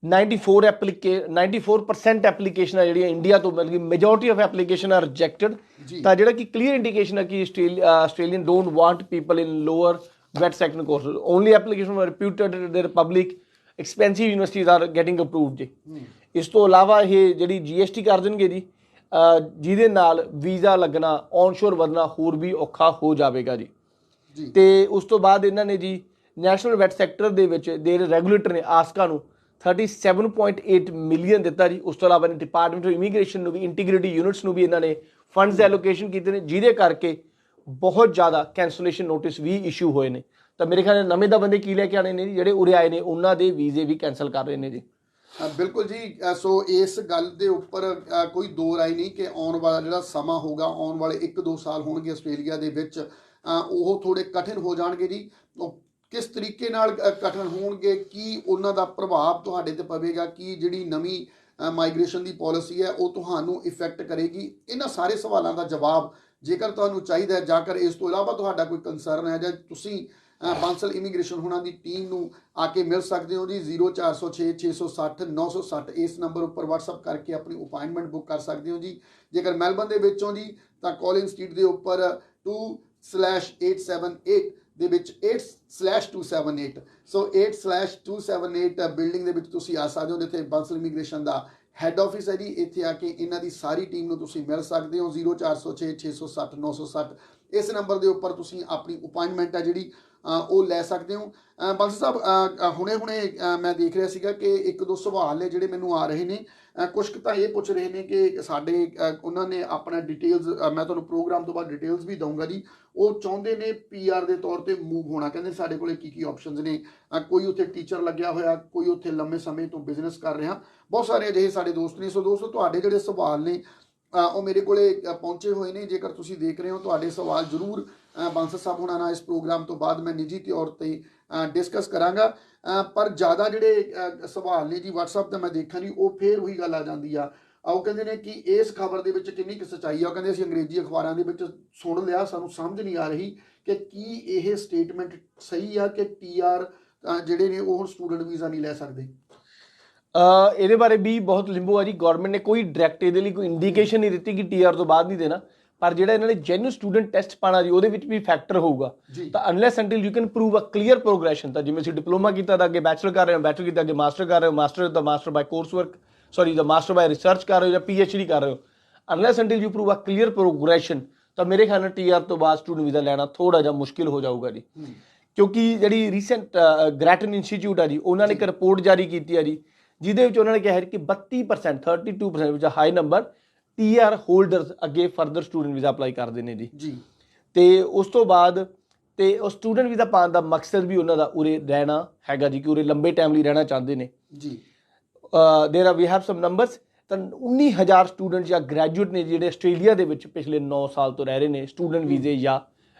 94% ਐਪਲੀਕੇਸ਼ਨ ਆ ਜਿਹੜੀਆਂ ਇੰਡੀਆ ਤੋਂ, ਮਤਲਬ ਕਿ majority of application are rejected. ਤਾਂ ਜਿਹੜਾ ਕਿ ਕਲੀਅਰ ਇੰਡੀਕੇਸ਼ਨ ਹੈ ਕਿ Australian don't want people in lower VET sector course. Only application reputed their public expensive universities are getting approved ਜੀ। ਇਸ ਤੋਂ ਇਲਾਵਾ ਇਹ ਜਿਹੜੀ GST ਕਰ ਦੇਣਗੇ ਜੀ, ਜਿਹਦੇ ਨਾਲ ਵੀਜ਼ਾ ਲੱਗਣਾ, ਔਨਸ਼ੋਰ ਵਧਣਾ ਹੋਰ ਵੀ ਔਖਾ ਹੋ ਜਾਵੇਗਾ ਜੀ। ਤੇ ਉਸ ਤੋਂ ਬਾਅਦ ਇਹਨਾਂ ਨੇ ਜੀ ਨੈਸ਼ਨਲ ਵੈਟ ਸੈਕਟਰ ਦੇ ਵਿੱਚ ਦੇ ਰੈਗੂਲੇਟਰ ਨੇ ਆਸਕਾ ਨੂੰ 37.8 ਮਿਲੀਅਨ ਦਿੱਤਾ ਜੀ। ਉਸ ਤੋਂ ਇਲਾਵਾ ਡਿਪਾਰਟਮੈਂਟ ਆਫ ਇਮੀਗ੍ਰੇਸ਼ਨ ਨੂੰ ਵੀ, ਇੰਟੀਗ੍ਰਿਟੀ ਯੂਨਿਟਸ ਨੂੰ ਵੀ ਇਹਨਾਂ ਨੇ ਫੰਡਸ ਐਲੋਕੇਸ਼ਨ ਕੀਤੇ ਨੇ, ਜਿਹਦੇ ਕਰਕੇ ਬਹੁਤ ਜ਼ਿਆਦਾ ਕੈਂਸਲੇਸ਼ਨ ਨੋਟਿਸ ਵੀ ਇਸ਼ੂ ਹੋਏ ਨੇ। ਤਾਂ ਮੇਰੇ ਖਿਆਲ ਨਾਲ ਨਵੇਂ ਦਾ ਬੰਦੇ ਕੀ ਲੈ ਕੇ ਆਣੇ ਨੇ ਜੀ, ਜਿਹੜੇ ਉਰੇ ਆਏ ਨੇ ਉਹਨਾਂ ਦੇ ਵੀਜ਼ੇ ਵੀ ਕੈਂਸਲ ਕਰ ਰਹੇ ਨੇ ਜੀ। ਬਿਲਕੁਲ ਜੀ। ਸੋ ਇਸ ਗੱਲ ਦੇ ਉੱਪਰ ਕੋਈ ਦੋ ਰਾਏ ਨਹੀਂ ਕਿ ਆਉਣ ਵਾਲਾ ਜਿਹੜਾ ਸਮਾਂ ਹੋਊਗਾ, ਆਉਣ ਵਾਲੇ 1-2 ਸਾਲ ਹੋਣਗੇ ਆਸਟ੍ਰੇਲੀਆ ਦੇ ਵਿੱਚ, ਉਹ ਥੋੜ੍ਹੇ ਕਠਿਨ ਹੋ ਜਾਣਗੇ ਜੀ। ਉਹ ਕਿਸ ਤਰੀਕੇ ਨਾਲ ਕਠਿਨ ਹੋਣਗੇ, ਕੀ ਉਹਨਾਂ ਦਾ ਪ੍ਰਭਾਵ ਤੁਹਾਡੇ ਤੇ ਪਵੇਗਾ, ਕੀ ਜਿਹੜੀ ਨਵੀਂ ਮਾਈਗ੍ਰੇਸ਼ਨ ਦੀ ਪਾਲਿਸੀ ਹੈ ਉਹ ਤੁਹਾਨੂੰ ਇਫੈਕਟ ਕਰੇਗੀ, ਇਹਨਾਂ ਸਾਰੇ ਸਵਾਲਾਂ ਦਾ ਜਵਾਬ ਜੇਕਰ ਤੁਹਾਨੂੰ ਚਾਹੀਦਾ ਹੈ, ਜੇਕਰ ਇਸ ਤੋਂ ਇਲਾਵਾ ਤੁਹਾਡਾ ਕੋਈ ਕੰਸਰਨ ਹੈ, ਜਾਂ ਤੁਸੀਂ ਬਾਂਸਲ ਇਮੀਗ੍ਰੇਸ਼ਨ ਹੁਣਾਂ ਦੀ ਟੀਮ ਨੂੰ ਆ ਕੇ ਮਿਲ ਸਕਦੇ ਹੋ ਜੀ। 0406 660 960 ਇਸ ਨੰਬਰ ਉੱਪਰ WhatsApp ਕਰਕੇ ਆਪਣੀ ਅਪਾਇੰਟਮੈਂਟ ਬੁੱਕ ਕਰ ਸਕਦੇ ਹੋ ਜੀ। ਜੇਕਰ ਮੈਲਬਨ ਦੇ ਵਿੱਚੋਂ ਜੀ ਤਾਂ ਕੋਲਿਨ ਸਟਰੀਟ ਦੇ ਉੱਪਰ 2/878 ਦੇ ਵਿੱਚ 8/278, ਸੋ 8/278 ਬਿਲਡਿੰਗ ਦੇ ਵਿੱਚ ਤੁਸੀਂ ਆ ਸਕਦੇ ਹੋ, ਜਿੱਥੇ ਬਾਂਸਲ ਇਮੀਗ੍ਰੇਸ਼ਨ ਦਾ ਹੈੱਡ ਆਫਿਸ ਹੈ ਜੀ। ਇੱਥੇ ਆ ਕੇ ਇਹਨਾਂ ਦੀ ਸਾਰੀ ਟੀਮ ਨੂੰ ਤੁਸੀਂ ਮਿਲ ਸਕਦੇ ਹੋ। 0406 660 960 ਇਸ ਨੰਬਰ ਦੇ ਉੱਪਰ ਤੁਸੀਂ ਆਪਣੀ ਅਪਾਇੰਟਮੈਂਟ ਹੈ ਜਿਹੜੀ ਉਹ ਲੈ ਸਕਦੇ ਹੋ। ਬਾਂਸਲ ਸਾਹਿਬ, ਹੁਣੇ ਮੈਂ ਦੇਖ ਰਿਹਾ ਸੀਗਾ ਕਿ 1-2 ਸਵਾਲ ਨੇ ਜਿਹੜੇ ਮੈਨੂੰ ਆ ਰਹੇ ਨੇ। ਕੁਛ ਕੁ ਤਾਂ ਇਹ ਪੁੱਛ ਰਹੇ ਨੇ ਕਿ ਸਾਡੇ ਉਹਨਾਂ ਨੇ ਆਪਣਾ ਡਿਟੇਲਸ, ਮੈਂ ਤੁਹਾਨੂੰ ਪ੍ਰੋਗਰਾਮ ਤੋਂ ਬਾਅਦ ਡਿਟੇਲਸ ਵੀ ਦਊਂਗਾ ਜੀ। ਉਹ ਚਾਹੁੰਦੇ ਨੇ PR ਦੇ ਤੌਰ ਤੇ ਮੂਵ ਹੋਣਾ, ਕਹਿੰਦੇ ਸਾਡੇ ਕੋਲੇ ਕੀ ਆਪਸ਼ਨਸ ਨੇ। ਕੋਈ ਉੱਥੇ ਟੀਚਰ ਲੱਗਿਆ ਹੋਇਆ, ਕੋਈ ਉੱਥੇ ਲੰਮੇ ਸਮੇਂ ਤੋਂ ਬਿਜ਼ਨਸ ਕਰ ਰਿਹਾ, ਬਹੁਤ ਸਾਰੇ ਅਜਿਹੇ ਸਾਡੇ ਦੋਸਤ ਨੇ। ਸੋ ਦੋਸਤੋ, ਤੁਹਾਡੇ ਜਿਹੜੇ ਸਵਾਲ ਨੇ ਉਹ ਮੇਰੇ ਕੋਲੇ ਪਹੁੰਚੇ ਹੋਏ ਨੇ। ਜੇਕਰ ਤੁਸੀਂ ਦੇਖ ਰਹੇ ਹੋ, ਤੁਹਾਡੇ ਸਵਾਲ ਜ਼ਰੂਰ ਬਾਂਸਲ ਸਾਹਿਬ ਹੋਣਾ ਨਾਲ ਇਸ ਪ੍ਰੋਗਰਾਮ ਤੋਂ ਬਾਅਦ ਮੈਂ ਨਿੱਜੀ ਤੌਰ ਤੇ ਡਿਸਕਸ ਕਰਾਂਗਾ। ਪਰ ਜ਼ਿਆਦਾ ਜਿਹੜੇ ਸਵਾਲ ਨੇ ਜੀ WhatsApp ਤੇ ਮੈਂ ਦੇਖਾਂ ਜੀ, ਉਹ ਫੇਰ ਉਹੀ ਗੱਲ ਆ ਜਾਂਦੀ ਆ। ਉਹ ਕਹਿੰਦੇ ਨੇ ਕਿ ਇਸ ਖਬਰ ਦੇ ਵਿੱਚ ਕਿੰਨੀ ਕੁ ਸੱਚਾਈ ਆ। ਉਹ ਕਹਿੰਦੇ ਅਸੀਂ ਅੰਗਰੇਜ਼ੀ ਅਖਬਾਰਾਂ ਦੇ ਵਿੱਚ ਸੁਣ ਲਿਆ, ਸਾਨੂੰ ਸਮਝ ਨਹੀਂ ਆ ਰਹੀ ਕਿ ਕੀ ਇਹ ਸਟੇਟਮੈਂਟ ਸਹੀ ਆ ਕਿ TR ਜਿਹੜੇ ਨੇ ਉਹ ਹੁਣ ਸਟੂਡੈਂਟ ਵੀਜ਼ਾ ਨਹੀਂ ਲੈ ਸਕਦੇ। ਇਹਦੇ ਬਾਰੇ ਵੀ ਬਹੁਤ ਲਿੰਬੋ ਆ ਜੀ। ਗਵਰਨਮੈਂਟ ਨੇ ਕੋਈ ਡਾਇਰੈਕਟ ਇਹਦੇ ਲਈ ਕੋਈ ਇੰਡੀਕੇਸ਼ਨ ਨਹੀਂ ਦਿੱਤੀ ਕਿ TR ਤੋਂ ਬਾਅਦ ਨਹੀਂ ਦੇਣਾ, ਪਰ ਜਿਹੜਾ ਇਹਨਾਂ ਨੇ ਜੈਨੂਅਨ ਸਟੂਡੈਂਟ ਟੈਸਟ ਪਾਣਾ ਜੀ, ਉਹਦੇ ਵਿੱਚ ਵੀ ਫੈਕਟਰ ਹੋਊਗਾ। ਤਾਂ unless until you can prove a clear progression, ਤਾਂ ਜਿਵੇਂ ਅਸੀਂ ਡਿਪਲੋਮਾ ਕੀਤਾ ਤਾਂ ਅੱਗੇ ਬੈਚਲਰ ਕਰ ਰਹੇ ਹੋ, ਬੈਚਲਰ ਕੀਤਾ ਅੱਗੇ ਮਾਸਟਰ ਕਰ ਰਹੇ ਹੋ, ਮਾਸਟਰ ਬਾਈ ਕੋਰਸ ਵਰਕ, ਦਾ ਮਾਸਟਰ ਬਾਈ ਰਿਸਰਚ ਕਰ ਰਹੇ ਹੋ ਜਾਂ PhD ਕਰ ਰਹੇ ਹੋ। Unless until you prove a clear progression, ਤਾਂ ਮੇਰੇ ਖਿਆਲ ਨਾਲ TR ਤੋਂ ਬਾਅਦ ਸਟੂਡੈਂਟ ਵੀਜ਼ਾ ਲੈਣਾ ਥੋੜਾ ਜਿਹਾ ਮੁਸ਼ਕਿਲ ਹੋ ਜਾਊਗਾ ਜੀ। ਕਿਉਂਕਿ ਜਿਹੜੀ ਰੀਸੈਂਟ ਗ੍ਰੈਟਨ ਇੰਸਟੀਚਿਊਟ ਆ ਜੀ, ਉਹਨਾਂ ਨੇ ਇੱਕ ਰਿਪੋਰਟ ਜਾਰੀ ਕੀਤੀ ਆ ਜੀ, ਜਿਹਦੇ ਵਿੱਚ ਉਹਨਾਂ ਨੇ ਕਿਹਾ ਕਿ 32%, 32% ਵਿੱਚ ਹਾਈ ਨੰਬਰ TR ਹੋਲਡਰਸ ਅੱਗੇ ਫਰਦਰ ਸਟੂਡੈਂਟ ਵੀਜ਼ਾ ਅਪਲਾਈ ਕਰਦੇ ਨੇ ਜੀ। ਤੇ ਉਸ ਤੋਂ ਬਾਅਦ ਤੇ ਉਹ ਸਟੂਡੈਂਟ ਵੀਜ਼ਾ ਪਾਉਣ ਦਾ ਮਕਸਦ ਵੀ ਉਹਨਾਂ ਦਾ ਉਰੇ ਰਹਿਣਾ ਹੈਗਾ ਜੀ, ਕਿ ਉਰੇ ਲੰਬੇ ਟਾਈਮ ਲਈ ਰਹਿਣਾ ਚਾਹੁੰਦੇ ਨੇ ਜੀ। We have some numbers. ਤਾਂ 19,000 ਸਟੂਡੈਂਟ ਜਾਂ ਗ੍ਰੈਜੂਏਟ ਨੇ ਜਿਹੜੇ ਆਸਟ੍ਰੇਲੀਆ ਦੇ ਵਿੱਚ ਪਿਛਲੇ 9 ਸਾਲ ਤੋਂ ਰਹਿ ਰਹੇ ਨੇ ਸਟੂਡੈਂਟ ਵੀਜ਼ੇ ਜਾਂ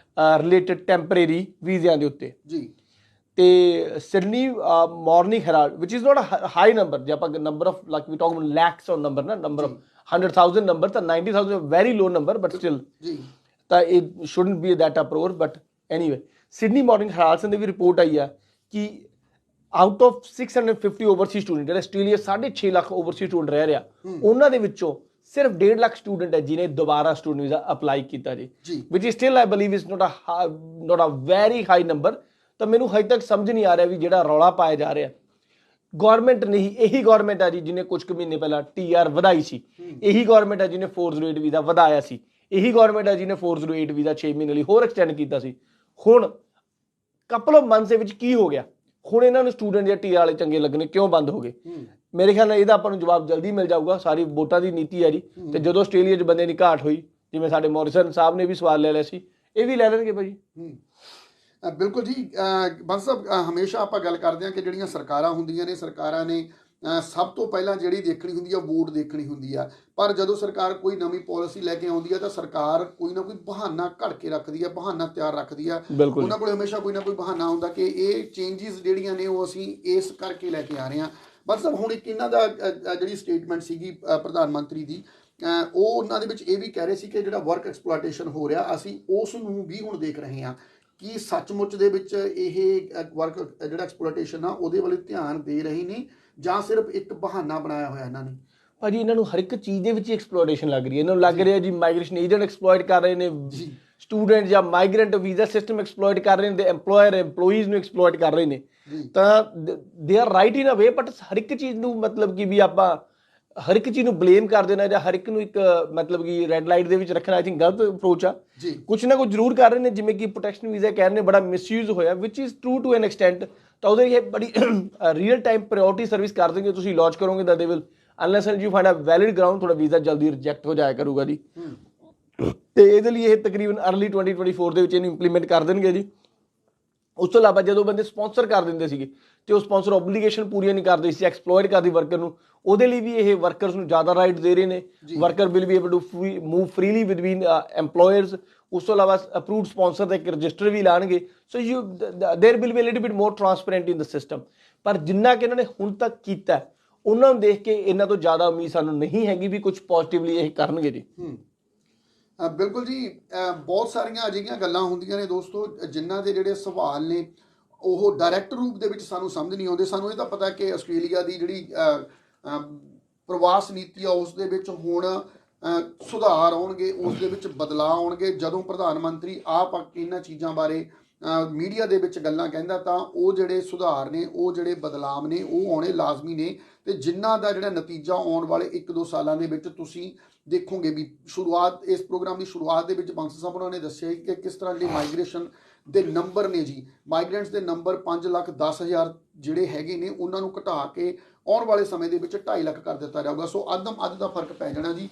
ਰਿਲੇਟਡ ਟੈਂਪਰੇਰੀ ਵੀਜ਼ਿਆਂ ਦੇ ਉੱਤੇ ਜੀ। ਤੇ Sydney Morning Herald which is not a high number, ਜੇ ਆਪਾਂ number of like we talk about lakhs on number, ਨਾ ਨੰਬਰ ਆਫ 100,000 ਨੰਬਰ, ਤਾਂ 90,000 very low number, but still ਤਾਂ it shouldn't be that approach. But anyway, Sydney Morning Herald ਦੀ ਵੀ report ਆਈ ਆ ਕਿ ਆਊਟ ਆਫ 650 ਓਵਰਸੀਜ਼ ਸਟੂਡੈਂਟ, ਜਿਹੜੇ Australia 6.5 lakh overseas student ਰਹਿ ਰਿਹਾ, ਉਹਨਾਂ ਦੇ ਵਿੱਚੋਂ ਸਿਰਫ 1.5 ਲੱਖ ਸਟੂਡੈਂਟ ਹੈ ਜਿਹਨੇ ਦੁਬਾਰਾ ਸਟੂਡੈਂਟ ਵੀਜ਼ਾ ਅਪਲਾਈ ਕੀਤਾ ਜੀ, which is still I believe is not a very high number. ਤਾਂ ਮੈਨੂੰ ਹਜੇ ਤੱਕ ਸਮਝ ਨਹੀਂ ਆ ਰਿਹਾ ਵੀ ਜਿਹੜਾ ਰੌਲਾ ਪਾਇਆ ਜਾ ਰਿਹਾ, ਗੌਰਮੈਂਟ ਨੇ ਹੀ, ਇਹੀ ਗੌਰਮੈਂਟ ਆ ਜੀ ਜਿਹਨੇ ਕੁਝ ਕੁ ਮਹੀਨੇ ਪਹਿਲਾਂ TR ਵਧਾਈ ਸੀ, ਇਹੀ ਗੌਰਮੈਂਟ ਆ ਜਿਹਨੇ 408 ਵੀਜ਼ਾ ਵਧਾਇਆ ਸੀ, ਇਹੀ ਗੌਰਮੈਂਟ ਆ ਜਿਹਨੇ 408 ਵੀਜ਼ਾ 6 ਮਹੀਨੇ ਲਈ ਹੋਰ ਐਕਸਟੈਂਡ ਕੀਤਾ ਸੀ। ਹੁਣ ਕਪਲ ਆਫ ਮੰਥਸ ਦੇ ਵਿੱਚ ਕੀ ਹੋ ਗਿਆ? ਹੁਣ ਇਹਨਾਂ ਨੂੰ ਸਟੂਡੈਂਟ ਜਾਂ TR ਵਾਲੇ ਚੰਗੇ ਲੱਗਣੇ ਕਿਉਂ ਬੰਦ ਹੋ ਗਏ? ਮੇਰੇ ਖਿਆਲ ਨਾਲ ਇਹਦਾ ਆਪਾਂ ਨੂੰ ਜਵਾਬ ਜਲਦੀ ਮਿਲ ਜਾਊਗਾ। ਸਾਰੀ ਵੋਟਾਂ ਦੀ ਨੀਤੀ ਹੈ ਜੀ, ਤੇ ਜਦੋਂ ਆਸਟ੍ਰੇਲੀਆ 'ਚ ਬੰਦੇ ਦੀ ਘਾਟ ਹੋਈ, ਜਿਵੇਂ ਸਾਡੇ ਮੋਰਿਸਨ ਸਾਹਿਬ ਨੇ ਵੀ ਸਵਾਲ ਲੈ ਲਿਆ ਸੀ, ਇਹ ਵੀ ਲੈ ਲੈਣਗੇ ਭਾਜੀ। ਬਿਲਕੁਲ ਜੀ। ਬਸ ਹਮੇਸ਼ਾ ਆਪਾਂ ਗੱਲ ਕਰਦੇ ਹਾਂ ਕਿ ਜਿਹੜੀਆਂ ਸਰਕਾਰਾਂ ਹੁੰਦੀਆਂ ਨੇ, ਸਰਕਾਰਾਂ ਨੇ ਸਭ ਤੋਂ ਪਹਿਲਾਂ ਜਿਹੜੀ ਦੇਖਣੀ ਹੁੰਦੀ ਆ, ਵੋਟ ਦੇਖਣੀ ਹੁੰਦੀ ਆ। ਪਰ ਜਦੋਂ ਸਰਕਾਰ ਕੋਈ ਨਵੀਂ ਪਾਲਿਸੀ ਲੈ ਕੇ ਆਉਂਦੀ ਆ ਤਾਂ ਸਰਕਾਰ ਕੋਈ ਨਾ ਕੋਈ ਬਹਾਨਾ ਘੜ ਕੇ ਰੱਖਦੀ ਆ, ਬਹਾਨਾ ਤਿਆਰ ਰੱਖਦੀ ਆ। ਉਹਨਾਂ ਕੋਲ ਹਮੇਸ਼ਾ ਕੋਈ ਨਾ ਕੋਈ ਬਹਾਨਾ ਹੁੰਦਾ ਕਿ ਇਹ ਚੇਂਜਿਸ ਜਿਹੜੀਆਂ ਨੇ ਉਹ ਅਸੀਂ ਇਸ ਕਰਕੇ ਲੈ ਕੇ ਆ ਰਹੇ ਹਾਂ। ਬਸ ਹੁਣ ਇੱਕ ਇਹਨਾਂ ਦਾ ਜਿਹੜੀ ਸਟੇਟਮੈਂਟ ਸੀਗੀ ਪ੍ਰਧਾਨ ਮੰਤਰੀ ਦੀ, ਉਹ ਉਹਨਾਂ ਦੇ ਵਿੱਚ ਇਹ ਵੀ ਕਹਿ ਰਹੇ ਸੀ ਕਿ ਜਿਹੜਾ ਵਰਕ ਐਕਸਪਲੋਇਟੇਸ਼ਨ ਹੋ ਰਿਹਾ, ਅਸੀਂ ਉਸ ਨੂੰ ਵੀ ਹੁਣ ਦੇਖ ਰਹੇ ਹਾਂ ਕਿ ਸੱਚਮੁੱਚ ਦੇ ਵਿੱਚ ਇਹ ਵਰਕ ਜਿਹੜਾ ਐਕਸਪਲੋਇਟੇਸ਼ਨ ਆ ਉਹਦੇ ਵੱਲ ਧਿਆਨ ਦੇ ਰਹੇ ਨੇ ਜਾਂ ਸਿਰਫ ਇੱਕ ਬਹਾਨਾ ਬਣਾਇਆ ਹੋਇਆ ਇਹਨਾਂ ਨੇ। ਭਾਜੀ, ਇਹਨਾਂ ਨੂੰ ਹਰ ਇੱਕ ਚੀਜ਼ ਦੇ ਵਿੱਚ ਐਕਸਪਲੋਇਟੇਸ਼ਨ ਲੱਗ ਰਹੀ ਹੈ। ਇਹਨਾਂ ਨੂੰ ਲੱਗ ਰਿਹਾ ਜੀ ਮਾਈਗ੍ਰੇਸ਼ਨ ਏਜੰਟ ਐਕਸਪਲੋਇਟ ਕਰ ਰਹੇ ਨੇ, ਸਟੂਡੈਂਟ ਜਾਂ ਮਾਈਗ੍ਰੈਂਟ ਵੀਜ਼ਾ ਸਿਸਟਮ ਐਕਸਪਲੋਇਟ ਕਰ ਰਹੇ ਨੇ, ਤੇ EMPLOYER EMPLOYEES ਨੂੰ ਐਕਸਪਲੋਇਟ ਕਰ ਰਹੇ ਨੇ। ਤਾਂ they are right in a way, but ਹਰ ਇੱਕ ਚੀਜ਼ ਨੂੰ ਮਤਲਬ ਕਿ ਵੀ ਆਪਾਂ ਹਰ ਇੱਕ ਚੀਜ਼ ਨੂੰ ਬਲੇਮ ਕਰ ਦੇਣਾ ਜਾਂ ਹਰ ਇੱਕ ਨੂੰ ਇੱਕ ਮਤਲਬ ਕਿ ਰੈੱਡ ਲਾਈਟ ਦੇ ਵਿੱਚ ਰੱਖਣਾ, ਆਈ ਥਿੰਕ ਗਲਤ ਅਪਰੋਚ ਆ। ਕੁਛ ਨਾ ਕੁਛ ਜ਼ਰੂਰ ਕਰ ਰਹੇ ਨੇ, ਜਿਵੇਂ ਕਿ ਪ੍ਰੋਟੈਕਸ਼ਨ ਵੀਜ਼ਾ ਕਹਿ ਰਹੇ ਨੇ ਬੜਾ ਮਿਸਯੂਜ਼ ਹੋਇਆ, which is true to an extent. ਤਾਂ ਉਹਦੇ ਇਹ ਬੜੀ ਰੀਅਲ ਟਾਈਮ ਪ੍ਰਾਇਓਰਟੀ ਸਰਵਿਸ ਕਰ ਦੇਣਗੇ, ਤੁਸੀਂ ਲੌਂਚ ਕਰੋਗੇ ਤਾਂ they will unless you find a valid ground, ਤੁਹਾਡਾ ਵੀਜ਼ਾ ਜਲਦੀ ਰਿਜੈਕਟ ਹੋ ਜਾਇਆ ਕਰੂਗਾ ਜੀ। ਤੇ ਇਹਦੇ ਲਈ ਇਹ ਤਕਰੀਬਨ ਅਰਲੀ 2024 ਦੇ ਵਿੱਚ ਇਹਨੂੰ ਇੰਪਲੀਮੈਂਟ ਕਰ ਦੇਣਗੇ ਜੀ। ਉਸ ਤੋਂ ਇਲਾਵਾ ਜਦੋਂ ਬੰਦੇ ਸਪਾਂਸਰ ਕਰ ਦਿੰਦੇ ਸੀਗੇ ਤੇ ਉਹ ਸਪਾਂਸਰ ਓਬਲੀਗੇਸ਼ਨ ਪੂਰੀਆਂ ਨਹੀਂ ਕਰਦੇ ਸੀ, ਐਕਸਪਲੋਇਟ ਕਰਦੀ ਵਰਕਰ ਨੂੰ, ਉਹਦੇ ਲਈ ਵੀ ਇਹ ਵਰਕਰਸ ਨੂੰ ਜ਼ਿਆਦਾ ਰਾਈਟ ਦੇ ਰਹੇ ਨੇ। Worker will be able to move freely between employers. ਉਸ ਤੋਂ ਇਲਾਵਾ ਅਪਰੂਵਡ ਸਪਾਂਸਰ ਦਾ ਇੱਕ ਰਜਿਸਟਰ ਵੀ ਲਾਣਗੇ। So you there will be a little bit more transparent in the system. ਪਰ ਜਿੰਨਾ ਕਿ ਇਹਨਾਂ ਨੇ ਹੁਣ ਤੱਕ ਕੀਤਾ, ਉਹਨਾਂ ਨੂੰ ਦੇਖ ਕੇ ਇਹਨਾਂ ਤੋਂ ਜ਼ਿਆਦਾ ਉਮੀਦ ਸਾਨੂੰ ਨਹੀਂ ਹੈਗੀ ਵੀ ਕੁਝ ਪੋਜ਼ਿਟਿਵਲੀ ਇਹ ਕਰਨਗੇ ਜੀ। ਬਿਲਕੁਲ ਜੀ, ਬਹੁਤ ਸਾਰੀਆਂ ਅਜਿਹੀਆਂ ਗੱਲਾਂ ਹੁੰਦੀਆਂ ਨੇ ਦੋਸਤੋ ਜਿਨ੍ਹਾਂ ਦੇ ਜਿਹੜੇ ਸਵਾਲ ਨੇ ਉਹ ਡਾਇਰੈਕਟ ਰੂਪ ਦੇ ਵਿੱਚ ਸਾਨੂੰ ਸਮਝ ਨਹੀਂ ਆਉਂਦੇ। ਸਾਨੂੰ ਇਹ ਤਾਂ ਪਤਾ ਕਿ ਆਸਟ੍ਰੇਲੀਆ ਦੀ ਜਿਹੜੀ ਪ੍ਰਵਾਸ ਨੀਤੀ ਆ ਉਸ ਦੇ ਵਿੱਚ ਹੁਣ ਸੁਧਾਰ ਆਉਣਗੇ, ਉਸ ਦੇ ਵਿੱਚ ਬਦਲਾਅ ਆਉਣਗੇ। ਜਦੋਂ ਪ੍ਰਧਾਨ ਮੰਤਰੀ ਆਪ ਇਹਨਾਂ ਚੀਜ਼ਾਂ ਬਾਰੇ ਮੀਡੀਆ ਦੇ ਵਿੱਚ ਗੱਲਾਂ ਕਹਿੰਦਾ ਤਾਂ ਉਹ ਜਿਹੜੇ ਸੁਧਾਰ ਨੇ, ਉਹ ਜਿਹੜੇ ਬਦਲਾਅ ਨੇ ਉਹ ਆਉਣੇ ਲਾਜ਼ਮੀ ਨੇ, ਤੇ ਜਿਨ੍ਹਾਂ ਦਾ ਜਿਹੜਾ ਨਤੀਜਾ ਆਉਣ ਵਾਲੇ 1-2 ਸਾਲਾਂ ਦੇ ਵਿੱਚ ਤੁਸੀਂ ਦੇਖੋਗੇ ਵੀ। ਸ਼ੁਰੂਆਤ ਇਸ ਪ੍ਰੋਗਰਾਮ ਦੀ ਸ਼ੁਰੂਆਤ ਦੇ ਵਿੱਚ ਬਾਂਸਲ ਸਾਹਿਬ ਉਹਨਾਂ ਨੇ ਦੱਸਿਆ ਕਿ ਕਿਸ ਤਰ੍ਹਾਂ ਜਿਹੜੀ ਮਾਈਗ੍ਰੇਸ਼ਨ ਦੇ ਨੰਬਰ ਨੇ ਜੀ, ਮਾਈਗ੍ਰੈਂਟਸ ਦੇ ਨੰਬਰ 5,10,000 ਜਿਹੜੇ ਹੈਗੇ ਨੇ ਉਹਨਾਂ ਨੂੰ ਘਟਾ ਕੇ ਆਉਣ ਵਾਲੇ ਸਮੇਂ ਦੇ ਵਿੱਚ 2.5 ਲੱਖ ਕਰ ਦਿੱਤਾ ਜਾਊਗਾ। ਸੋ ਅੱਧ ਦਾ ਫਰਕ ਪੈ ਜਾਣਾ ਜੀ।